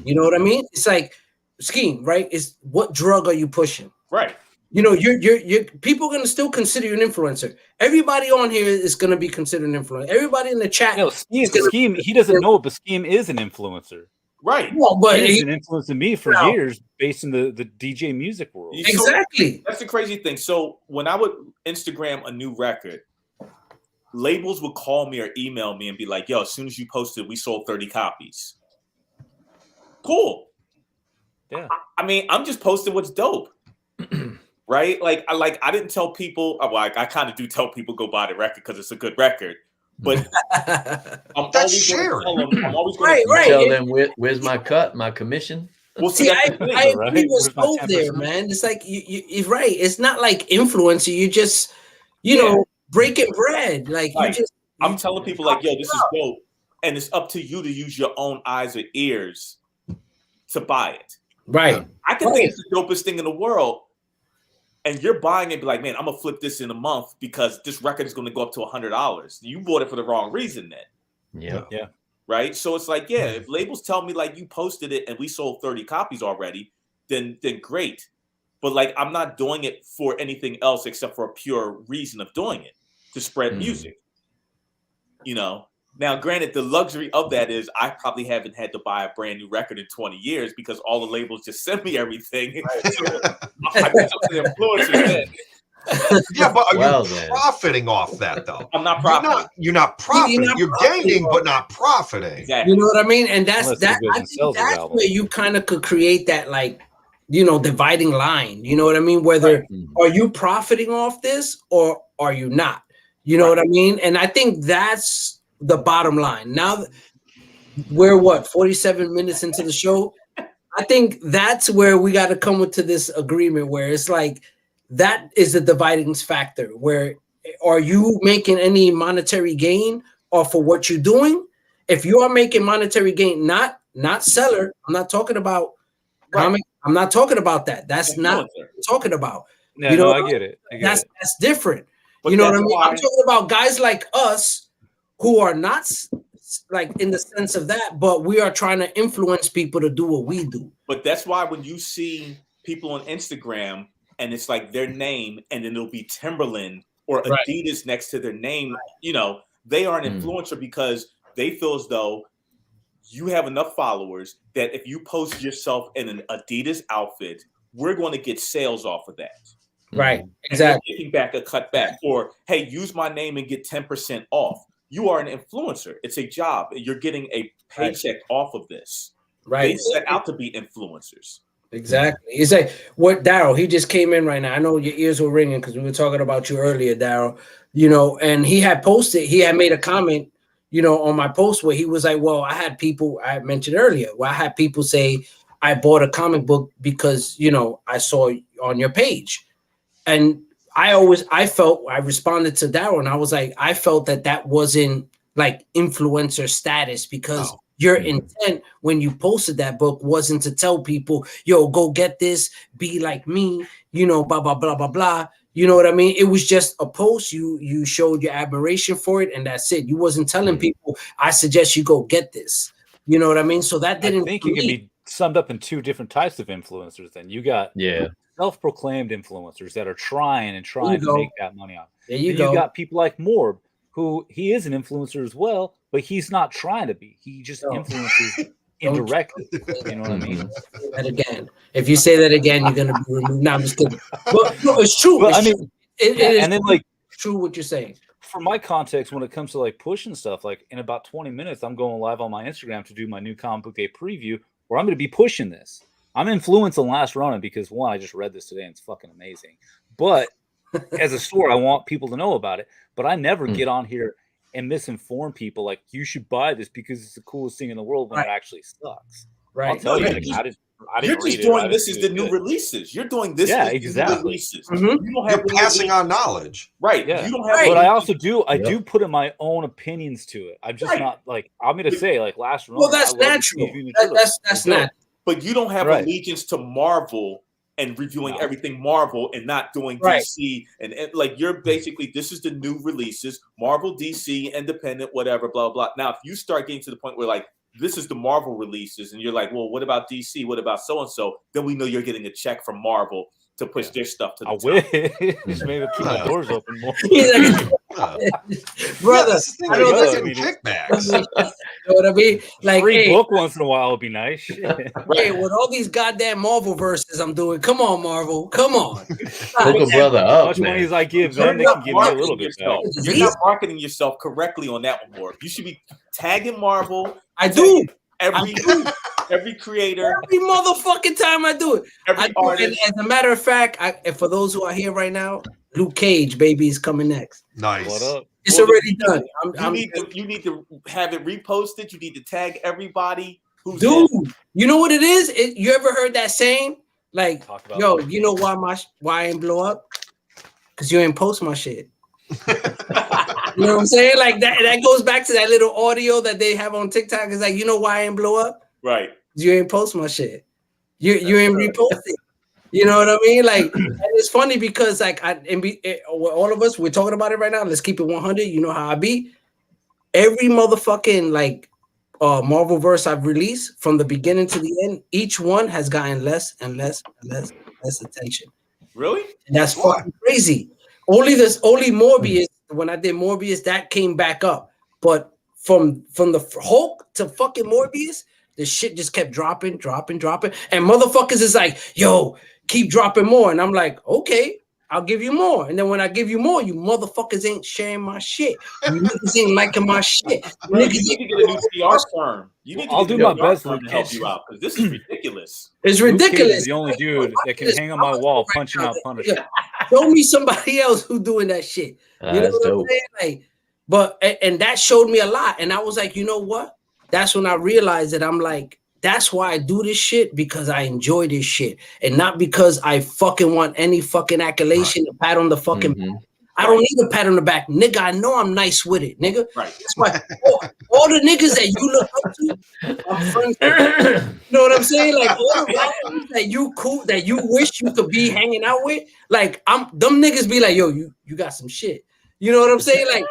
You know what I mean? It's like Skeme, right? Is what drug are you pushing? Right. You know, you're people are gonna still consider you an influencer. Everybody on here is gonna be considered an influencer. Everybody in the chat. No, Skeme, he doesn't know it, but Skeme is an influencer. Right. Well, but he's been influencing me for years based in the DJ music world. Exactly. That's the crazy thing. So when I would Instagram a new record, labels would call me or email me and be like, yo, as soon as you posted, we sold 30 copies. Cool. Yeah. I mean, I'm just posting what's dope. Right? I didn't tell people, well, I kind of do tell people go buy the record because it's a good record. But I'm always going to tell them. I'm always going to tell them where's my cut, my commission. Well, see, I agree with Stove there, man. It's like you're right. It's not like influencer. You just, you know, breaking bread. Like I'm telling people like, yo, this is dope, and it's up to you to use your own eyes or ears to buy it. Right. I can think it's the dopest thing in the world. And you're buying it and be like, man, I'm going to flip this in a month because this record is going to go up to $100. You bought it for the wrong reason then. Yeah. Yeah. Right? So it's like, yeah, if labels tell me like you posted it and we sold 30 copies already, then great. But like, I'm not doing it for anything else except for a pure reason of doing it, to spread music. You know? Now, granted, the luxury of that is I probably haven't had to buy a brand new record in 20 years because all the labels just send me everything. So I guess I'm the influencer then. Yeah, but are you profiting off that though? I'm not profiting. You're not profiting. You're gaining, but not profiting. Exactly. You know what I mean? And that's I think that's where you kind of could create that, like, you know, dividing line. You know what I mean? Whether are you profiting off this or are you not? You know what I mean? And I think that's the bottom line. Now we're 47 minutes into the show. I think that's where we got to come to this agreement where it's like that is the dividing factor. Where are you making any monetary gain off of what you're doing? If you are making monetary gain, not seller. I'm not talking about comic. I'm not talking about that. That's not what I'm talking about. No, you know, I get it. That's different. But you know what I mean? I'm talking about guys like us who are not like in the sense of that, but we are trying to influence people to do what we do. But that's why when you see people on Instagram and it's like their name and then it'll be Timberland or Adidas next to their name, you know, they are an influencer because they feel as though you have enough followers that if you post yourself in an Adidas outfit, we're going to get sales off of that. Right. Exactly. Taking back a cutback, or hey, use my name and get 10% off. You are an influencer. It's a job. You're getting a paycheck off of this. Right. They set out to be influencers. Exactly. It's like what Daryl, he just came in right now. I know your ears were ringing because we were talking about you earlier, Daryl. You know, and he had made a comment, you know, on my post where he was like, well, I had mentioned earlier, where I had people say I bought a comic book because, you know, I saw on your page. And I responded to Daryl and I was like, I felt that wasn't like influencer status because your intent when you posted that book wasn't to tell people, yo, go get this, be like me, you know, blah, blah, blah, blah, blah. You know what I mean? It was just a post. You showed your admiration for it and that's it. You wasn't telling people, I suggest you go get this. You know what I mean? So that didn't. I think it can be summed up in two different types of influencers. Then you got self-proclaimed influencers that are trying to make that money out. There you go. You got people like Morb, who he is an influencer as well, but he's not trying to be. He just influences indirectly. You know what I mean? That again. If you say that again, you're gonna be removed. No, I'm just kidding. But no, it's true. Well, it is and then like true what you're saying. For my context, when it comes to like pushing stuff, like in about 20 minutes, I'm going live on my Instagram to do my new comic book day preview, where I'm going to be pushing this. I'm influencing Last Running because one, I just read this today and it's fucking amazing. But as a store, I want people to know about it. But I never get on here and misinform people like you should buy this because it's the coolest thing in the world when it actually sucks. Right. I'll tell you, like, You're just doing this as the new releases. You're doing this as the new releases. Mm-hmm. You don't have You're passing on knowledge. Right. Yeah. You don't have but I also do do put in my own opinions to it. I'm just not like I'm gonna say like last run. Well, that's natural. That's not. But you don't have allegiance to Marvel and reviewing everything Marvel and not doing DC and like you're basically this is the new releases, Marvel, DC, independent, whatever, blah blah. Now, if you start getting to the point where like this is the Marvel releases, and you're like, well, what about DC? What about so and so? Then we know you're getting a check from Marvel to push their stuff to the top. Wish maybe keep my doors open more. Brother, I know that's kickbacks. You know what I mean? Like free book once in a while would be nice. Hey, with all these goddamn Marvel verses I'm doing, come on, Marvel, come on. Hook a brother up, much man. money as I give them, they can give me a little bit. You're not marketing yourself correctly on that one, Morb. You should be tagging Marvel. I do. Every creator, every motherfucking time I do it. Every artist. As a matter of fact, and for those who are here right now, Luke Cage, baby, is coming next. Nice. What up? It's already done. You need to have it reposted. You need to tag everybody who's dude. You know what it is? You ever heard that saying? Like, yo, you know why I ain't blow up? Because you ain't post my shit. You know what I'm saying? Like that goes back to that little audio that they have on TikTok. It's like, you know why I ain't blow up? Right. You ain't post my shit. You ain't repost it. You know what I mean? Like, and it's funny because like all of us, we're talking about it right now. Let's keep it 100. You know how I be. Every motherfucking like Marvel verse I've released from the beginning to the end, each one has gotten less and less and less and less attention. Really? And that's fucking crazy. Only Morbius. When I did Morbius, that came back up. But from the Hulk to fucking Morbius, the shit just kept dropping. And motherfuckers is like, yo, keep dropping more. And I'm like, okay, I'll give you more. And then when I give you more, you motherfuckers ain't sharing my shit. You niggas ain't liking my shit. You need to get a new PR firm. I'll do my best to help you out because this is ridiculous. It's ridiculous. The only dude that can hang on my wall punching out Punisher. Show me somebody else who doing that shit. You know what I'm saying? Like, but and that showed me a lot. And I was like, you know what? That's when I realized that I'm like, that's why I do this shit, because I enjoy this shit. And not because I fucking want any fucking accolation to pat on the fucking back. I don't need a pat on the back. Nigga, I know I'm nice with it, nigga. Right. That's why all the niggas that you look up to are friends with. You know what I'm saying? Like all the rappers that you cool, that you wish you could be hanging out with, like them niggas be like, yo, you got some shit. You know what I'm saying? Like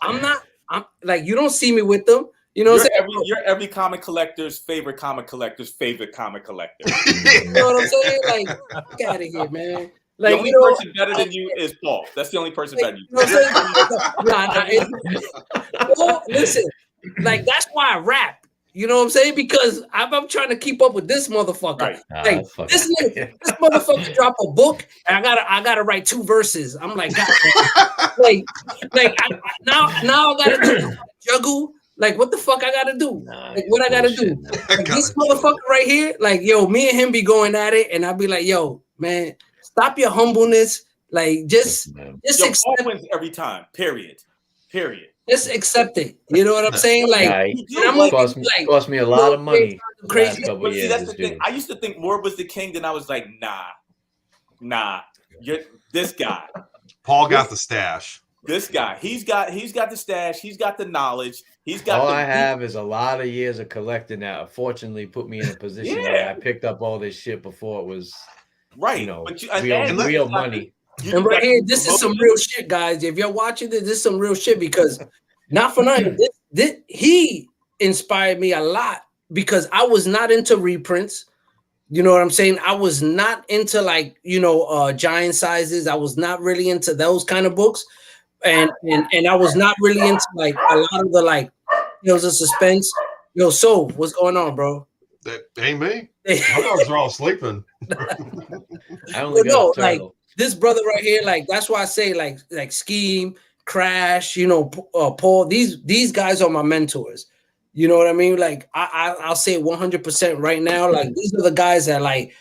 I'm like, you don't see me with them. You know what I'm saying? You're every comic collector's favorite comic collector's favorite comic collector. You know what I'm saying? Like, get out of here, man. Like, the only person better than you is Paul. That's the only person better than you. Well, listen, like that's why I rap. You know what I'm saying? Because I'm trying to keep up with this motherfucker. Right. Like this motherfucker drop a book, and I gotta write 2 verses. I'm like, God, now I gotta juggle. Like, what the fuck I gotta do? Like, what I gotta do? Like, this motherfucker right here, like, yo, me and him be going at it, and I'll be like, yo, man, stop your humbleness. Like, just accept wins every time. Period. Just accept it. You know what I'm saying? Like, cost me a lot of money. Crazy. But see, that's the thing. I used to think Morb was the king, then I was like, nah, you're this guy. Paul got the stash. This guy, he's got the stash, he's got the knowledge, he's got. All I have is a lot of years of collecting that unfortunately put me in a position where I picked up all this shit before it was right. You know, but real money. And right here, this is some real shit, guys. If you're watching this is some real shit, because not for nothing, he inspired me a lot, because I was not into reprints. You know what I'm saying? I was not into like, giant sizes. I was not really into those kind of books. And I was not really into like a lot of the like, the suspense. So what's going on, bro? That ain't me. My dogs are all sleeping. I only got like this brother right here. Like that's why I say like Skeme, Crash. Paul. These guys are my mentors. You know what I mean? Like I'll say 100% right now. Like these are the guys that like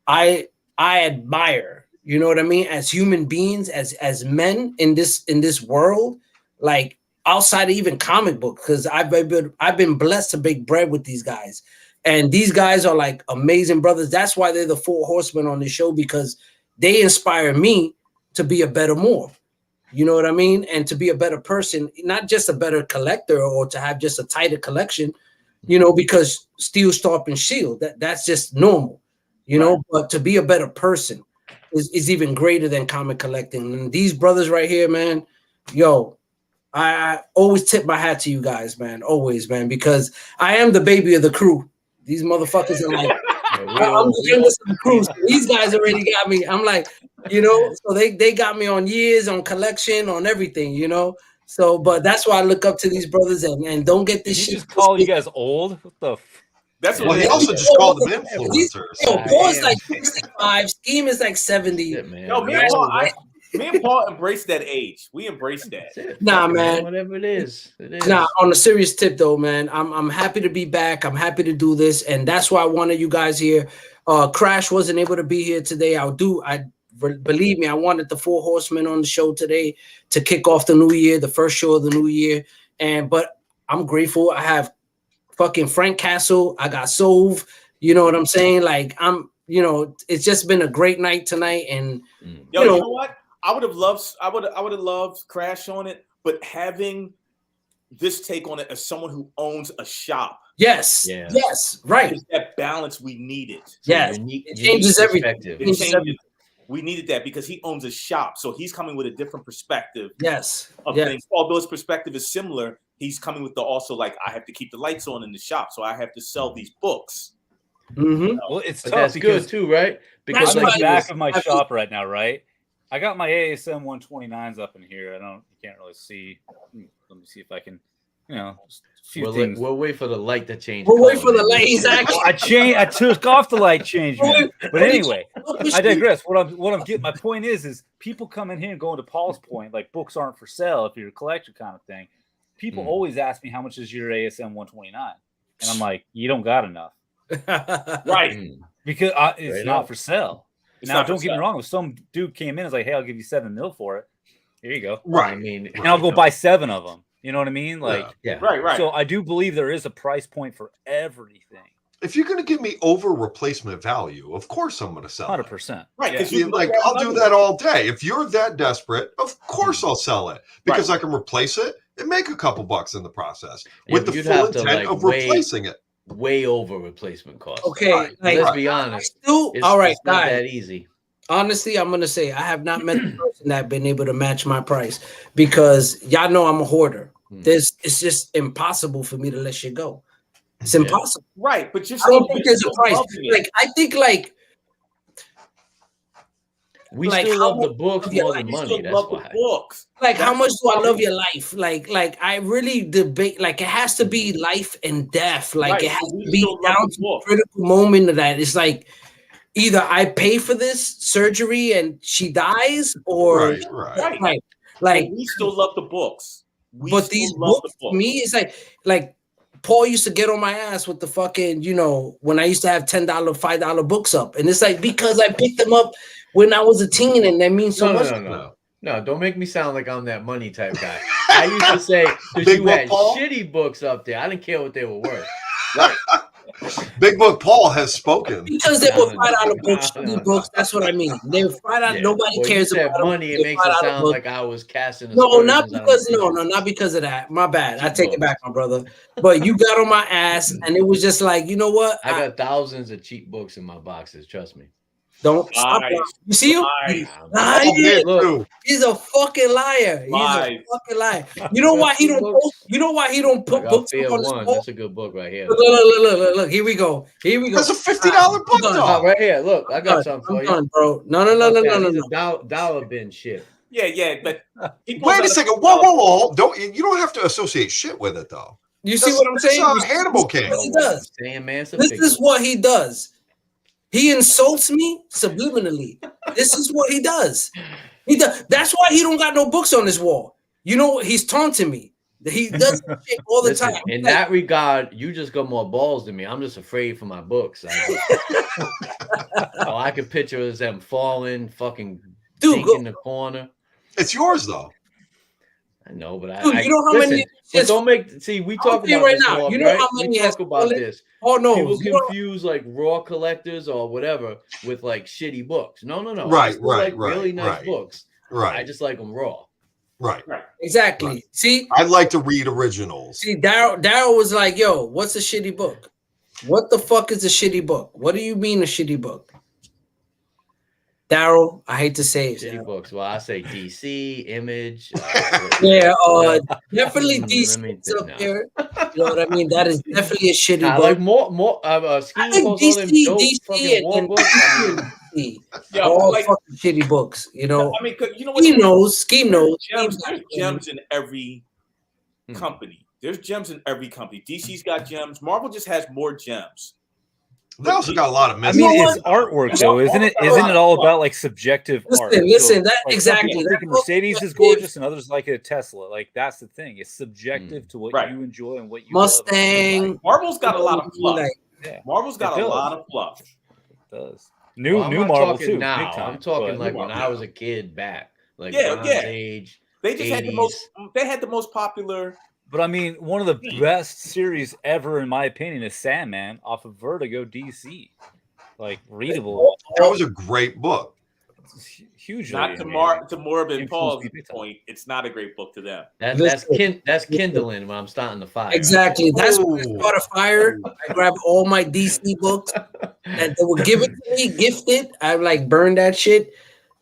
I admire. You know what I mean? As human beings, as men in this world, like outside of even comic book, because I've been blessed to bake bread with these guys. And these guys are like amazing brothers. That's why they're the 4 horsemen on the show, because they inspire me to be a better Morb. You know what I mean? And to be a better person, not just a better collector or to have just a tighter collection, you know, because steel, sharp, and shield, that's just normal, you know, but to be a better person is even greater than comic collecting. And these brothers right here, man, yo, I always tip my hat to you guys, man. Always, man, because I am the baby of the crew. These motherfuckers are like, I'm the youngest of the crew. So these guys already got me. I'm like, you know, so they got me on years, on collection, on everything, you know. So, but that's why I look up to these brothers and don't get this shit. Just call you guys old? What the? That's well, what he also just called them influencers. Yo, Paul's like 65, Skeme is like 70. Shit, man. Yo, me and Paul embrace that age. We embrace that. Nah, man. Whatever it is, it is. Nah, on a serious tip though, man. I'm happy to be back. I'm happy to do this, and that's why I wanted you guys here. Crash wasn't able to be here today. Believe me, I wanted the 4 horsemen on the show today to kick off the new year, the first show of the new year. But I'm grateful. I have fucking Frank Castle. I got Sove. You know what I'm saying? Like you know, it's just been a great night tonight. And yo, you know what? I would have loved Crash on it, but having this take on it as someone who owns a shop. Yes. Yeah. Yes. Right. That balance we needed. Yes. It changes everything. We needed that because he owns a shop, so he's coming with a different perspective. Yes. Of things. Although his perspective is similar, he's coming with the also like I have to keep the lights on in the shop, so I have to sell these books. Mm-hmm. Well, it's but tough that's because good too, right? Because I'm in the back of my shop right now, right? I got my ASM 129s up in here. You can't really see. Let me see if I can, you know, just a few things. We'll wait for the light to change. We'll wait for the light. Exactly. I took off the light change, man. But anyway, I digress. What I'm getting. My point is people come in here and going to Paul's point, like books aren't for sale if you're a collector kind of thing. People always ask me how much is your ASM 129, and I'm like, you don't got enough, right? Because it's not for sale. Now, don't get me wrong. If some dude came in and was like, "Hey, I'll give you $7 million for it," here you go. Right. I mean, and I'll go buy 7 of them. You know what I mean? Like, yeah. Right. So I do believe there is a price point for everything. If you're going to give me over replacement value, of course I'm going to sell 100%. Right. Because I'll do that all day. If you're that desperate, of course I'll sell it because I can replace it and make a couple bucks in the process with the full intent of replacing it. Way over replacement cost. Okay, let's be honest. All right, it's not that easy. Honestly, I'm gonna say I have not met the person that been able to match my price because y'all know I'm a hoarder. It's just impossible for me to let shit go. It's impossible. Right, but I don't think there's a price. Like I think like we still love the books more than money. That's why. Like how much do I love your life? Like I really debate. Like it has to be life and death. Like it has to be down to the critical moment of that. It's like either I pay for this surgery and she dies, or right. Like we still love the books. But these books, for me, it's like Paul used to get on my ass with the fucking, you know, when I used to have $10, $5 books up, and it's like because I picked them up when I was a teen, and that means so much. No, don't make me sound like I'm that money type guy. I used to say because you had shitty books up there. I didn't care what they were worth. Right. Big Book Paul has spoken. Because they were $5 books, shitty books. That's what I mean. They were $5. Nobody cares about money. It makes it sound like I was casting. No, not because not because of that. My bad. I take it back, my brother. But you got on my ass, and it was just like, you know what? I got thousands of cheap books in my boxes. Trust me. Don't stop. You see him? Look, he's a fucking liar. He's a fucking liar. You know why he don't post? You know why he don't put books on his wall? That's a good book right here. Look. Here we go. That's a $50 book, though. Right here. Look, I got something for you, bro. No. Dollar bin shit. Yeah, but wait a second. Whoa! You don't have to associate shit with it, though. You see what I'm saying? Hannibal King. He does. This is what he does. He insults me subliminally. This is what he does. He does. That's why he don't got no books on his wall. You know, he's taunting me. He does that shit all the time. In that regard, you just got more balls than me. I'm just afraid for my books. I could picture them falling, fucking in the corner. It's yours, though. I know, but Dude, you know how many? But don't make. See, we talk about right this now. Morb, You know right? how many we has talk about this. Oh no! People confuse like raw collectors or whatever with like shitty books. No. Right, really nice books. Right. I just like them raw. Right. Exactly. Right. See, I like to read originals. See, Daryl was like, "Yo, what's a shitty book? What the fuck is a shitty book? What do you mean a shitty book?" Daryl, I hate to say it. Shitty books. Well, I say DC, Image. Definitely DC up there. You know what I mean? That is definitely a shitty book. Like more. Skeme posts all them dope fucking war books. Yeah, all like, fucking shitty books. You know. I mean, you know what? Skeme knows. There's gems in every company. There's gems in every company. DC's got gems. Marvel just has more gems. They also got a lot of I mean, it's artwork though, isn't it? Isn't it all about like subjective art? Listen, that like, exactly. Mercedes is gorgeous, and others like a Tesla. Like that's the thing. It's subjective to what you enjoy and what you Mustang. love. Marvel's got a lot of fluff. Yeah. Marvel's got a lot of fluff. It does. New Marvel too. Now time, I'm talking like when I was a kid back, like age. They just 80s. Had the most. They had the most popular. But I mean, one of the best series ever, in my opinion, is Sandman off of Vertigo DC. Like readable. That was a great book. Hugely. Not to Morb and Paul's point, it's not a great book to them. That's kindling when I'm starting the fire. Exactly. That's when I start a fire. I grab all my DC books and they would give it to me, gifted. I like burn that shit.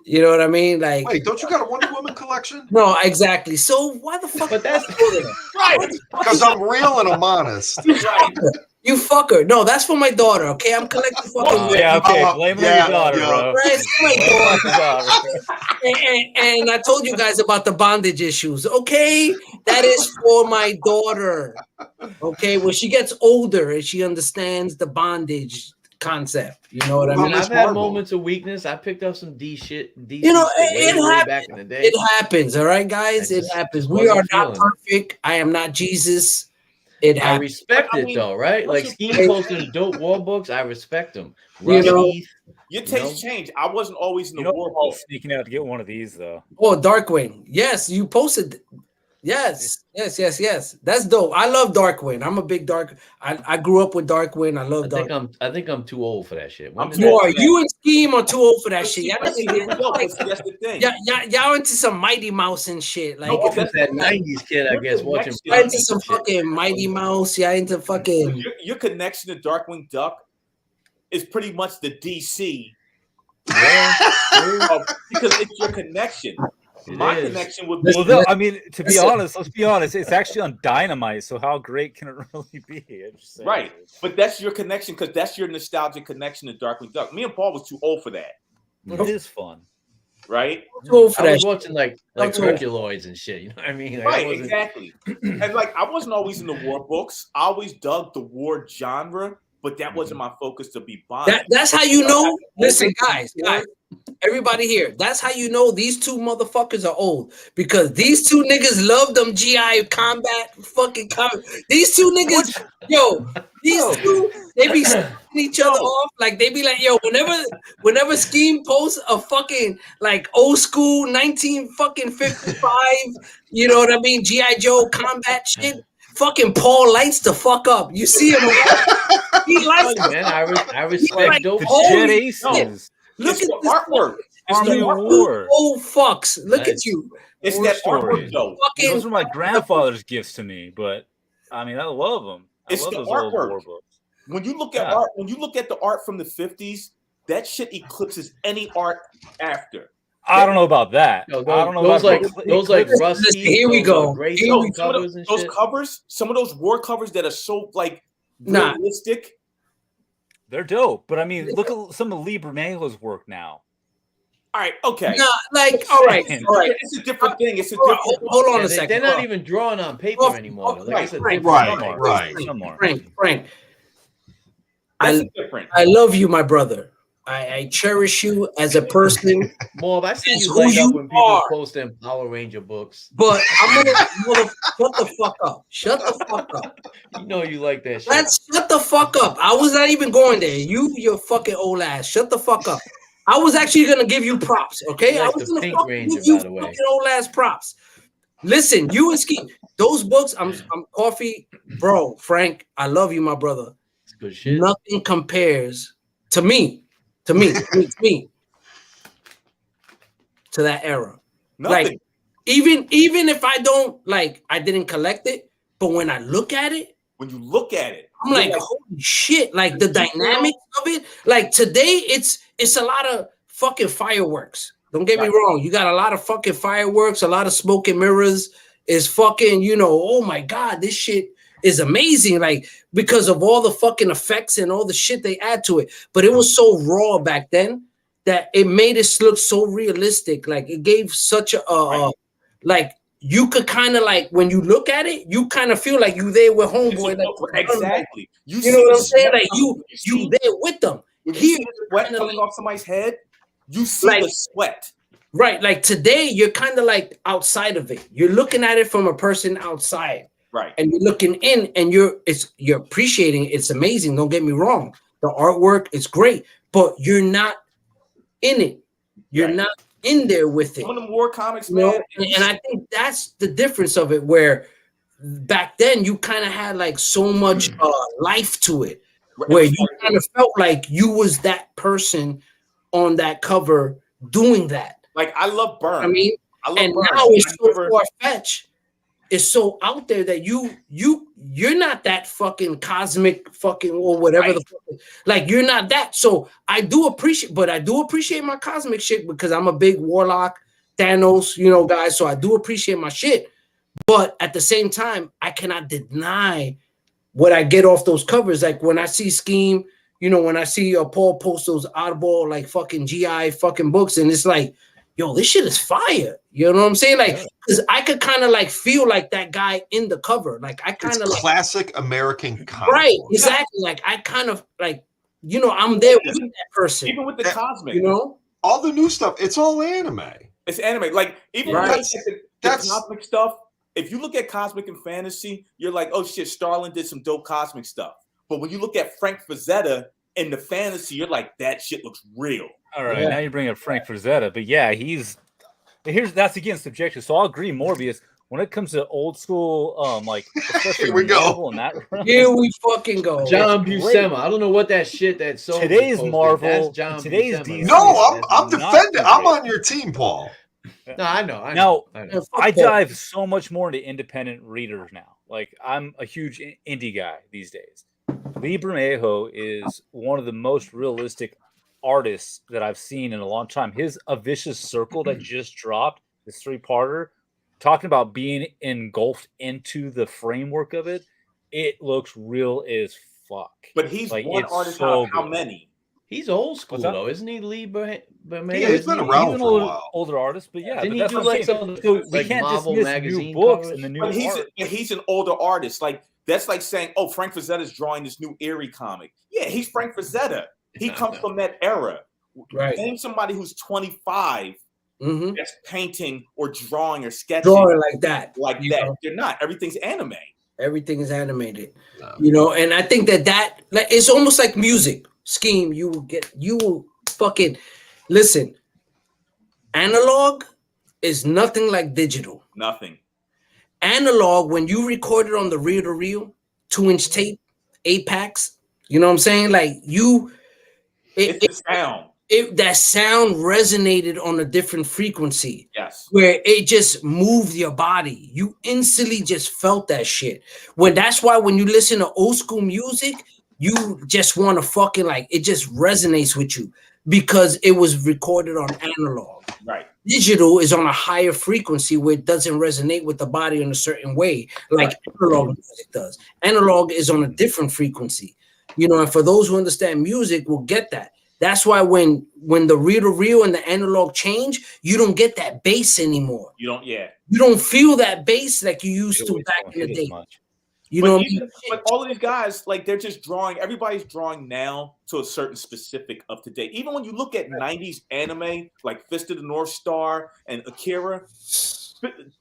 You know what I mean? Like, wait, don't you got a Wonder Woman collection? No, exactly. So why the fuck? But that's right. Because I'm real and I'm honest. You fucker. No, that's for my daughter. Okay, I'm collecting fucking. Blame it on your daughter, bro. Right, my daughter. and I told you guys about the bondage issues. Okay, that is for my daughter. Okay, when she gets older and she understands the bondage concept, you know what I mean? I've had moments of weakness. I picked up some D shit. You know, it happens. Back in the day. It happens. All right, guys, it happens. We are not perfect. I am not Jesus. It happens. I respect it though, right? Like Skeme posting dope war books. I respect them. You know, your taste changed. I wasn't always in the war book. Sneaking out to get one of these though. Oh, Darkwing. Yes, you posted. Yes. That's dope. I love Darkwing. I'm a big I grew up with Darkwing. I love Darkwing. I think I'm too old for that shit. You and Skeme are too old for that shit. That's the thing. Y'all into some Mighty Mouse and shit. Like that's that 90s kid, I guess, watching. Y'all into some fucking Mighty Mouse. Y'all into fucking. Your connection to Darkwing Duck is pretty much the DC. Because it's your connection. My connection would be. Well, I mean, to be honest, let's be honest. It's actually on Dynamite, so how great can it really be? Right, but that's your connection because that's your nostalgic connection to Darkwing Duck. Me and Paul was too old for that. It is fun, right? I was watching like Herculoids and shit. You know what I mean? Like, right, exactly. And like, I wasn't always in the war books. I always dug the war genre, but that wasn't my focus to be bonded. That's how you know. Listen, guys. Everybody here, that's how you know these two motherfuckers are old, because these two niggas love them GI combat fucking these two niggas, these two, they be each other off. Like they be like, whenever Skeme posts a fucking like old school 1955, you know what I mean, GI Joe combat shit, fucking Paul lights the fuck up. You see him? He likes man. I respect dope shit. Look it's at the artwork. It's the war. Oh fucks! Look at you. It's that artwork, though. Those were my grandfather's gifts to me, but I mean, I love them. It's the artwork. When you look at art, when you look at the art from the 50s, that shit eclipses any art after. I don't know about that. I don't know those like rusty. Here we go. Those covers, some of those war covers that are so like realistic. They're dope, but I mean, look at some of Lee Bermejo's work now. All right, okay. No, like, all right. It's a different thing. It's a different. Hold on a second. They're not even drawing on paper anymore. Right. Frank. I love you, my brother. I cherish you as a person. Morb, I see you light up when people post them Power Ranger books. But I'm gonna shut the fuck up. Shut the fuck up. You know you like that shit. Shut the fuck up. I was not even going there. Your fucking old ass. Shut the fuck up. I was actually gonna give you props, okay? I was gonna give you fucking old ass props. Listen, you and Skeme, those books. I'm coffee, bro. Frank, I love you, my brother. It's good shit. Nothing compares to me, to that era. Nothing. Like even if I don't like, I didn't collect it, but when I look at it, when you look at it, I'm like, holy shit! Like the dynamics of it. Like today, it's a lot of fucking fireworks. Don't get me wrong. You got a lot of fucking fireworks, a lot of smoke and mirrors. Is fucking, oh my god, this shit is amazing. Like because of all the fucking effects and all the shit they add to it. But it was so raw back then that it made it look so realistic. Like it gave such a like. You could kind of like when you look at it, you kind of feel like you there with homeboy. Like, exactly. You know what I'm saying? Like you there with them. When you see the sweat coming off somebody's head, you see like, the sweat. Right. Like today, you're kind of like outside of it. You're looking at it from a person outside. Right. And you're looking in and you're appreciating it. It's amazing. Don't get me wrong. The artwork is great, but you're not in it. You're not in there with it. Some of them war comics, man. And I think that's the difference of it, where back then you kind of had like so much life to it, where you kind of felt like you was that person on that cover doing that. Like I love Burn. I mean, now it's so far-fetched. It's so out there that you're not that fucking cosmic fucking or whatever the fuck. Like you're not that. So I do appreciate my cosmic shit because I'm a big Warlock, Thanos, guy. So I do appreciate my shit. But at the same time, I cannot deny what I get off those covers. Like when I see Skeme, when I see Paul post those oddball like fucking GI fucking books, and it's like, yo, this shit is fire. You know what I'm saying? Like, because I could kind of like feel like that guy in the cover. Like I kind of like classic American comic. Right, exactly. Like I kind of like, I'm there with that person. Even with the cosmic, all the new stuff, it's all anime. It's anime. Like even the cosmic stuff. If you look at cosmic and fantasy, you're like, oh shit, Starlin did some dope cosmic stuff. But when you look at Frank Frazetta in the fantasy, you're like, that shit looks real. All right, now you bring up Frank Frazetta, but yeah, that's again subjective. So I'll agree, Morbius. When it comes to old school, like especially here we go. And that here we fucking go. John Buscema. I don't know what that shit that's so today's Marvel. Today's DC. No, I'm defending. I'm on your team, Paul. No, I know. Now I dive so much more into independent readers now. Like I'm a huge indie guy these days. Lee Bermejo is one of the most realistic artists that I've seen in a long time. His A Vicious Circle that just dropped, this 3-parter, talking about being engulfed into the framework of it, it looks real as fuck. But he's like, one artist out of how many? He's old school though, isn't he, Lee Bermejo? Yeah, he's been around for a while. Older artist, but yeah. Didn't he do like some we can't Marvel dismiss magazine new books and the new he's an older artist. Like that's like saying, oh, Frank Frazetta's drawing this new Eerie comic. Yeah, he's Frank Frazetta. He comes from that era. Right. Name somebody who's 25 that's painting or drawing or sketching. Drawing like that. They're not. Everything's anime. Everything is animated. No. And I think that like it's almost like music. Skeme, you will fucking listen. Analog is nothing like digital. Nothing. Analog, when you record it on the reel-to-reel, 2-inch tape, 8-packs, you know what I'm saying? Like it's the sound. That sound resonated on a different frequency. Yes. Where it just moved your body. You instantly just felt that shit. That's why when you listen to old school music, you just want to fucking like, it just resonates with you because it was recorded on analog. Right. Digital is on a higher frequency where it doesn't resonate with the body in a certain way, like analog music does. Analog is on a different frequency. And for those who understand music will get that. That's why when the reel-to-reel and the analog change, you don't get that bass anymore. You don't, You don't feel that bass like you used to back in the day. You know what I mean? But all of these guys, like they're just drawing. Everybody's drawing now to a certain specific up to date. Even when you look at 90s anime, like Fist of the North Star and Akira,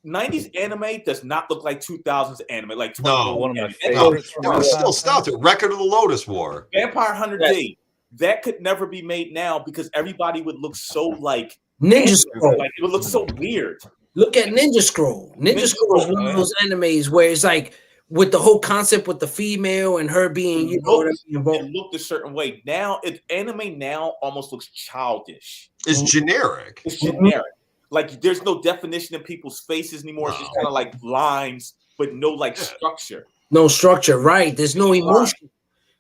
90s anime does not look like 2000s anime. Like one of my favorites. Still stopped it. Record of the Lotus War. Vampire Hunter D. That could never be made now because everybody would look so like Ninja like it would look so weird. Look at Ninja Scroll. Ninja Scroll is one of those animes where it's like with the whole concept with the female and her being, you know what I mean? It looked a certain way. Now, anime now almost looks childish. It's generic. It's generic. Like there's no definition in people's faces anymore. It's just kind of like lines, but no like structure. No structure, right? There's no emotion.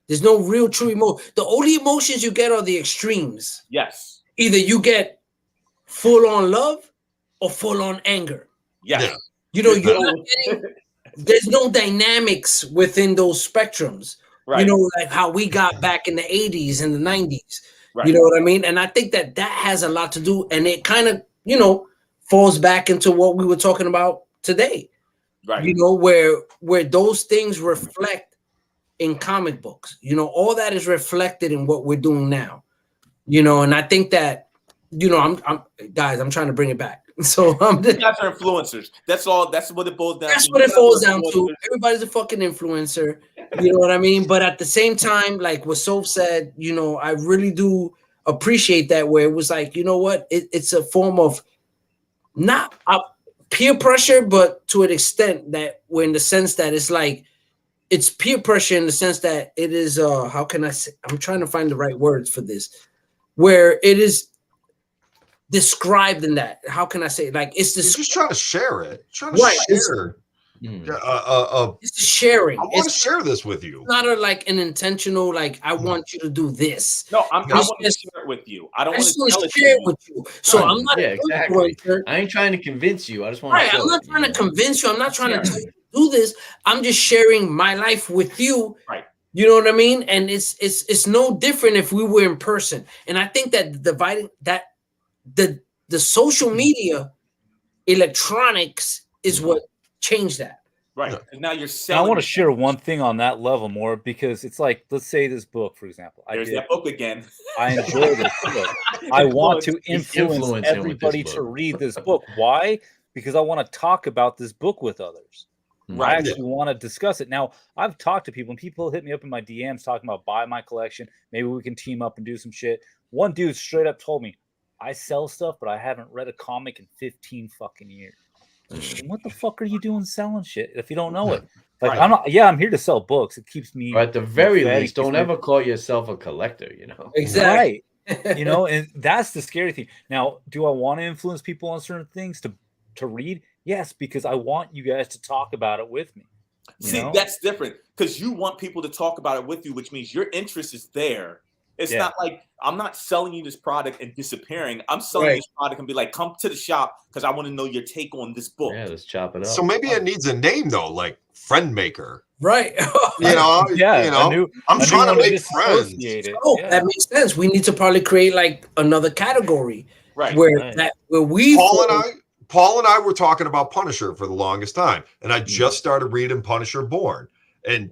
There's no real true emotion. The only emotions you get are the extremes. Yes. Either you get full on love or full on anger. Yes. Yeah. You know, you're not getting, there's no dynamics within those spectrums. Right. You know, like how we got back in the 80s and the 90s. Right. You know what I mean? And I think that has a lot to do, and it kind of, you know, falls back into what we were talking about today. Right. You know, where those things reflect in comic books. You know, all that is reflected in what we're doing now. You know, and I think that, you know, I'm trying to bring it back. So you guys are influencers. That's all. That's what it boils down to. That's what it boils down to. Everybody's a fucking influencer. You know what I mean? But at the same time, like what Soph said, you know, I really do appreciate that, where it was like, you know what? It's a form of not peer pressure, but to an extent that we're in the sense that it's like, it's peer pressure in the sense that it is, how can I say? I'm trying to find the right words for this, where it is described in that. How can I say? Like it's just trying to share it. Trying to share. It's sharing. I want to share this with you. It's not like an intentional, like I want you to do this. No, I want to share it with you. I don't want to share it with you. So I'm not. Yeah, exactly. I ain't trying to convince you. I just want to. I'm not trying to convince you. I'm not trying to do this. I'm just sharing my life with you. Right. You know what I mean? And it's no different if we were in person. And I think that dividing that. The social media electronics is what changed that. Right. And now you're selling. I want to share one thing on that level more, because it's like, let's say this book, for example. There's that book again. I enjoy this book. I want to influence everybody to read this book. Why? Because I want to talk about this book with others. Right. I actually want to discuss it. Now, I've talked to people, and people hit me up in my DMs talking about buy my collection. Maybe we can team up and do some shit. One dude straight up told me, I sell stuff, but I haven't read a comic in 15 fucking years. What the fuck are you doing selling shit if you don't know it? Like, I'm not. Yeah, I'm here to sell books. It keeps me. Or at the very least, don't ever call yourself a collector. You know, exactly. Right. You know, and that's the scary thing. Now, do I want to influence people on certain things to read? Yes, because I want you guys to talk about it with me. See, that's different, because you want people to talk about it with you, which means your interest is there. It's not like I'm not selling you this product and disappearing. I'm selling this product and be like, come to the shop because I want to know your take on this book. Yeah, let's chop it up. So maybe it needs a name though, like Friend Maker. Right. You know, I'm trying to make friends. That makes sense. We need to probably create like another category. Right. Where we Paul and I were talking about Punisher for the longest time. And I just started reading Punisher Born. And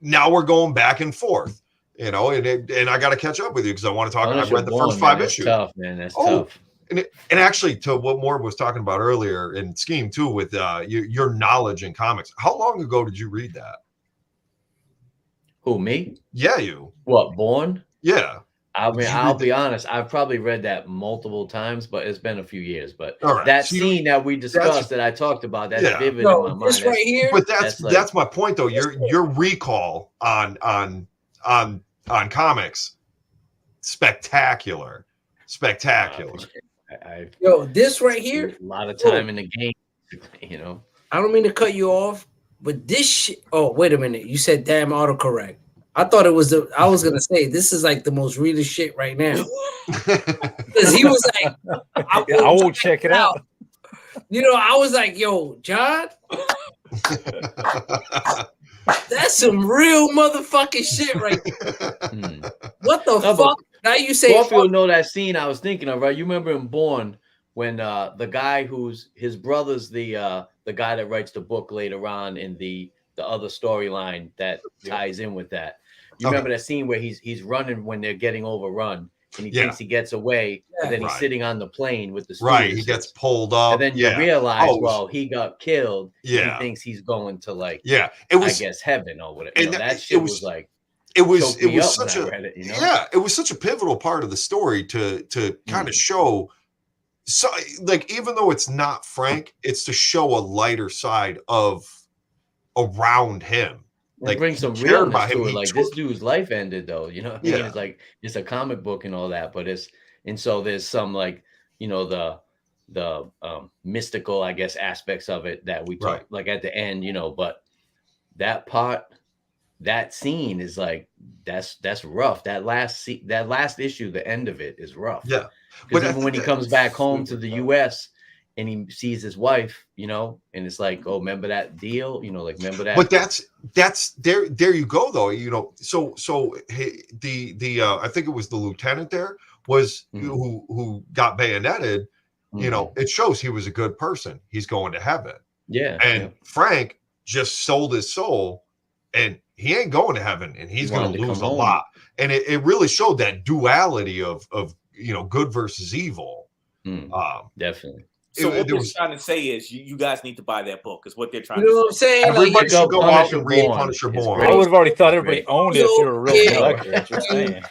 now we're going back and forth. You know, and I got to catch up with you because I want to talk. I've read the first 5 issues. Tough, man. That's tough. And actually, to what Morb was talking about earlier in Skeme too, with your knowledge in comics. How long ago did you read that? Who, me? Yeah, you. What, Born? Yeah. I mean, I'll be honest. I've probably read that multiple times, but it's been a few years. But that scene that we discussed, that I talked about, that's vivid in my mind. This right here. But that's my point, though. Your recall on comics, spectacular. This right here, a lot of time in the game, you know. I don't mean to cut you off, but this shit. Oh, wait a minute. You said damn autocorrect. I thought it was I was gonna say this is like the most reading shit right now. Because he was like, I won't check it out. You know, I was like, yo, John. That's some real motherfucking shit right there. What the fuck? Now you say you'll know that scene I was thinking of, right? You remember in Born when the guy who's his brother's the guy that writes the book later on in the other storyline that ties in with that. You remember that scene where he's running when they're getting overrun and he thinks he gets away, but then he's sitting on the plane with the students. Right, he gets pulled up, and then you realize, well, he got killed. Yeah, he thinks he's going to it was, I guess, heaven or whatever. And that shit was like, it was such a it was such a pivotal part of the story to kind of show So, like, even though it's not Frank, it's to show a lighter side of around him. Like, bring some realness to it. Like, this dude's life ended, though. You know what I mean? It's like it's a comic book and all that, but so there's some, like, you know, the mystical, I guess, aspects of it that we talk like at the end, you know. But that scene is like that's rough. That last issue, the end of it is rough. Yeah, because even when he comes back home to the U.S. and he sees his wife, you know, and it's like, oh, remember that deal, you know, like, remember that. But that's there you go, though, you know. So the I think it was the lieutenant there was who got bayoneted. You know, it shows he was a good person. He's going to heaven. Yeah. And Frank just sold his soul, and he ain't going to heaven, and he's going to lose a lot. And it really showed that duality of you know, good versus evil. Definitely. So what they're trying to say is you guys need to buy that book, is what they're trying to say. You know what I'm saying? Everybody should go out and read Punisher Born. I would have already thought everybody owned it if they were a real collector.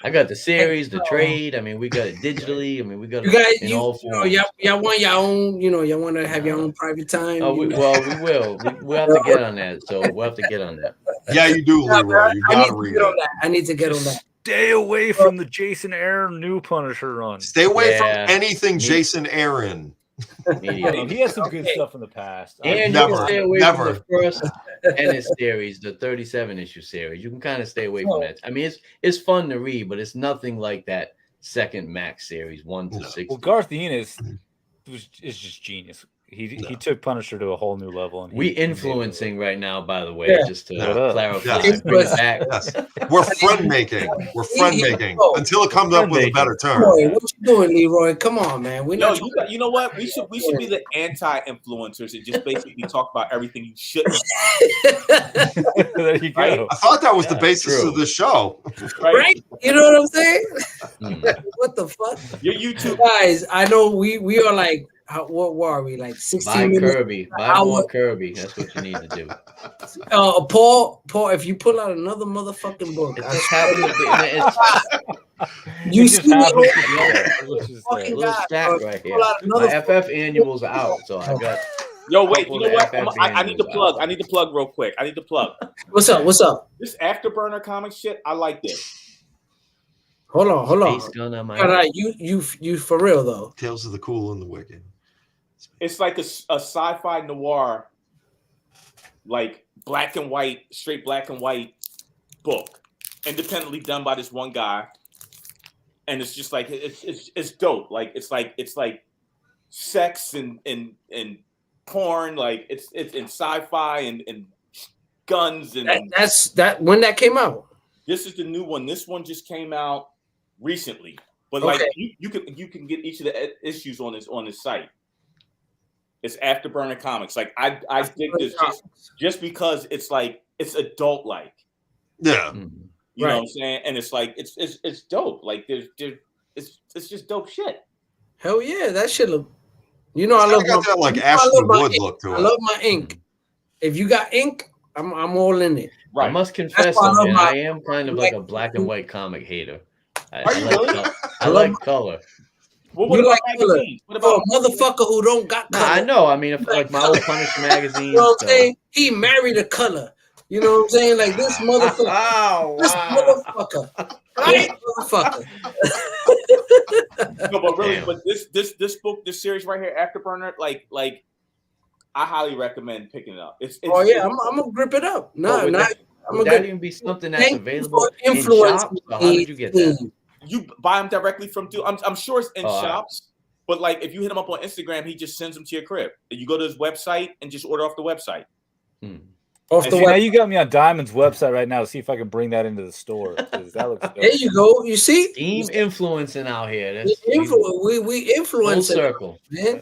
I got the series, the trade. I mean, we got it digitally. I mean, we got you guys, it in all forms. Y'all want your own, you know, y'all want to have your own private time. Oh, we will. We'll have to get on that. So we'll have to get on that. Yeah, you do, Leroy. You gotta read it. I need to get on that. Stay away from the Jason Aaron new Punisher run. Stay away from anything Jason Aaron. He has some good stuff in the past. And you can stay away from the first Ennis series, the 37-issue series. You can kind of stay away from that. I mean, it's fun to read, but it's nothing like that second Max series 1 to 6. Well, Garth Ennis is just genius. He took Punisher to a whole new level. And we influencing right now, by the way, just to clarify. Yes. Bring it back. Yes. We're friend making. We're friend making until it comes up with a better term. Boy, what you doing, Leroy? Come on, man. You know what? We should be the anti-influencers and just basically talk about everything you shouldn't. There you go. Right? I thought that was the basis of the show. Right? You know what I'm saying? What the fuck? Your YouTube guys, I know we are like, what were we, like 16 minutes? Kirby. Buy more Kirby. That's what you need to do. Paul, if you pull out another motherfucking book, it just happened to be. You see a little stack right here. My FF annuals are out, so I got. Yo, wait. You know what? I need to plug. I need to plug real quick. I need to plug. What's up? This Afterburner comic shit. I like this. Hold on. All right, you for real though. Tales of the Cool and the Wicked. It's like a sci-fi noir, like straight black and white book, independently done by this one guy, and it's just like it's dope. Like it's like sex and porn, like it's in sci-fi and guns and that's when that came out. This is the new one. This one just came out recently, but like you can get each of the issues on his site. It's Afterburner Comics. Like I dig this just because it's like it's adult like. Yeah. You know what I'm saying? And it's like it's dope. Like it's just dope shit. Hell yeah, that shit look. You know, I love that like Ashton Wood look to it. I love my ink. If you got ink, I'm all in it. Right. I must confess, I am kind of like a black and white comic hater. I like color. Well, what about magazines? What about a motherfucker who don't got color? I know. I mean, if like my old Punisher magazine. You know what I'm saying? He married a color. You know what I'm saying? Like this motherfucker. This motherfucker. Right? Motherfucker. No, but really, but this book, this series right here, Afterburner, like I highly recommend picking it up. I'm gonna grip it up. Would that even be something that's available in shops? How did you get that? You buy them directly from I'm sure it's in shops, but like if you hit him up on Instagram, he just sends them to your crib. You go to his website and just order off the website. Now you got me on Diamond's website right now to see if I can bring that into the store. That looks dope. There you go. You see, team influencing out here. We influence full circle, man.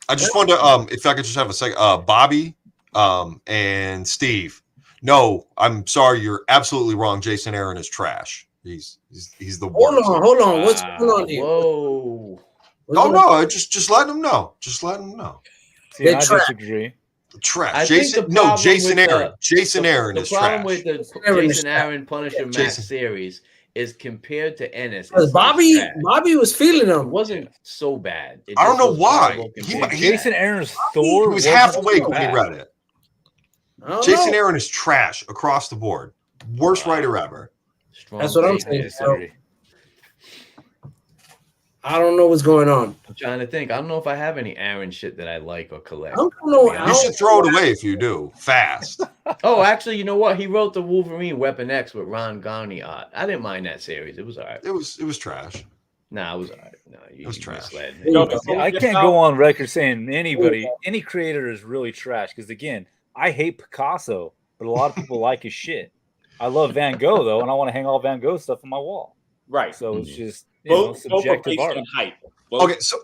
I just wanted to if I could just have a second. Bobby, and Steve. No, I'm sorry, you're absolutely wrong. Jason Aaron is trash. He's the worst. Hold on. What's going on here? Whoa. No, just letting them know. Just letting them know. See, I disagree. Trash. Jason Aaron. Jason Aaron is trash. The problem with the Jason Aaron Punisher Max series is compared to Ennis. Because Bobby was feeling It them. wasn't so bad. I don't know why. Jason Aaron's Thor. He was half awake when he read it. Jason Aaron is trash across the board. Worst writer ever. That's what I'm saying. I don't know what's going on. I'm trying to think. I don't know if I have any Aaron shit that I like or collect. I don't know. You should throw it away if you do. Fast. Oh, actually, you know what? He wrote the Wolverine Weapon X with Ron Garney art. I didn't mind that series. It was all right. It was trash. Nah, it was all right. No, it was trash. I can't go on record saying any creator is really trash. Because again, I hate Picasso, but a lot of people like his shit. I love Van Gogh though, and I want to hang all Van Gogh stuff on my wall. Right. So it's just subjective art. Okay, so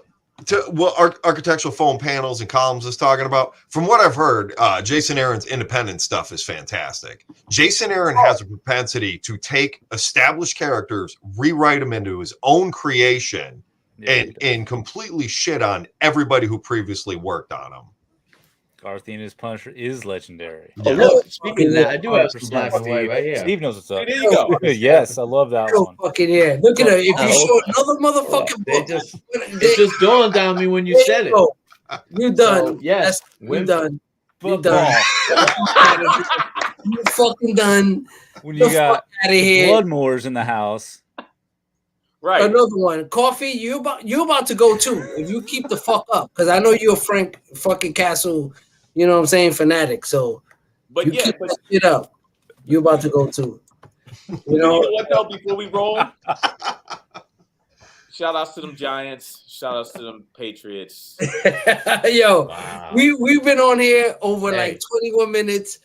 what architectural foam panels and columns is talking about, from what I've heard, Jason Aaron's independent stuff is fantastic. Jason Aaron has a propensity to take established characters, rewrite them into his own creation, and completely shit on everybody who previously worked on them. Garthina's Punisher is legendary. Oh, look, speaking of that, I do have some black and white right here. Steve knows what's up. There you go. Yes, I love that one. Fucking yeah. Look at it. If you show another motherfucking book. It just dawned on me when you said it. You done. So, yes. You done. You done. You fucking done. When you got out of here. Bloodmoors in the house. Right. Another one. Coffee, you about to go too. If you keep the fuck up. Because I know you're a Frank fucking Castle, you know what I'm saying, fanatic. So but you keep that shit up. You about to go too. You know what though, before we roll? Shout outs to them Giants. Shout outs to them Patriots. Yo, wow. We've been on here over like 21 minutes.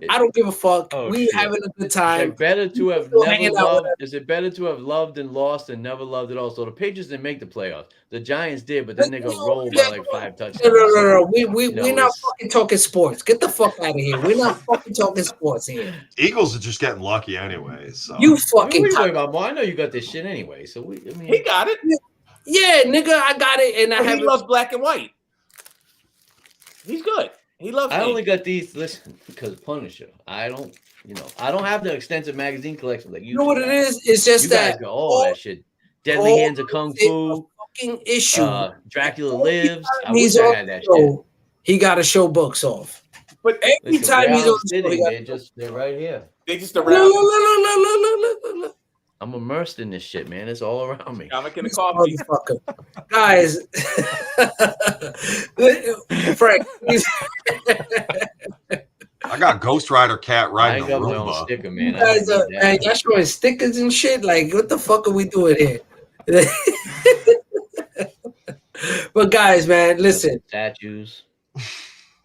I don't give a fuck. We having a good time. Is it better to have never loved? Is it better to have loved and lost and never loved at all? So the Patriots didn't make the playoffs. The Giants did, but then they got rolled by like 5 touchdowns. No. We're not fucking talking sports. Get the fuck out of here. We're not fucking talking sports here. Eagles are just getting lucky anyway. So you fucking. I know you got this shit anyway. So he got it. Yeah, nigga, I got it, and he loves black and white. He's good. He loves. I only got these. Listen, because Punisher. I don't have the extensive magazine collection that you. You know what it is? It's just you that guys go, all that shit. Deadly Hands of Kung Fu. Fucking issue. Dracula Lives. I wish I had that shit. He got to show books off. But every time he's on the show, they're right here. They just around. Look. I'm immersed in this shit, man. It's all around me. Comic and a coffee. Guys, Frank, I got Ghost Rider Cat riding a Roomba. My own sticker, man. Y'all showing stickers and shit? Like, what the fuck are we doing here? But guys, man, listen. Statues.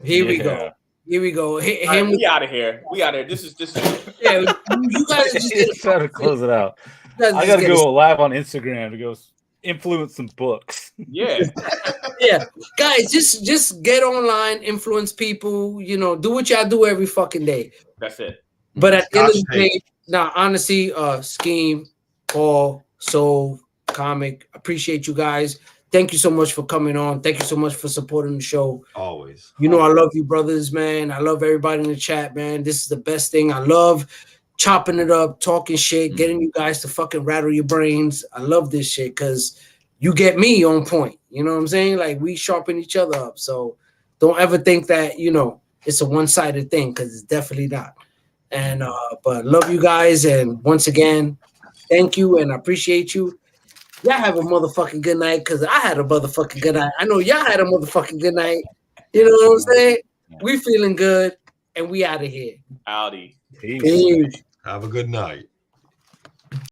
Here we go. We out of here. This is. Yeah, you guys just try to close it out. I gotta go live on Instagram to go influence some books. Yeah. Yeah. Guys, just get online, influence people, do what y'all do every fucking day. That's it. But at the end of the day, honestly, Skeme, Paul, Soul, Comic, appreciate you guys. Thank you so much for coming on. Thank you so much for supporting the show. Always. I love you, brothers, man. I love everybody in the chat, man. This is the best thing. I love chopping it up, talking shit, getting you guys to fucking rattle your brains. I love this shit because you get me on point. You know what I'm saying? Like, we sharpen each other up. So don't ever think that, it's a one-sided thing, because it's definitely not. And but love you guys. And once again, thank you and I appreciate you. Y'all have a motherfucking good night, because I had a motherfucking good night. I know y'all had a motherfucking good night. You know what I'm saying? We feeling good, and we out of here. Howdy. Peace. Have a good night.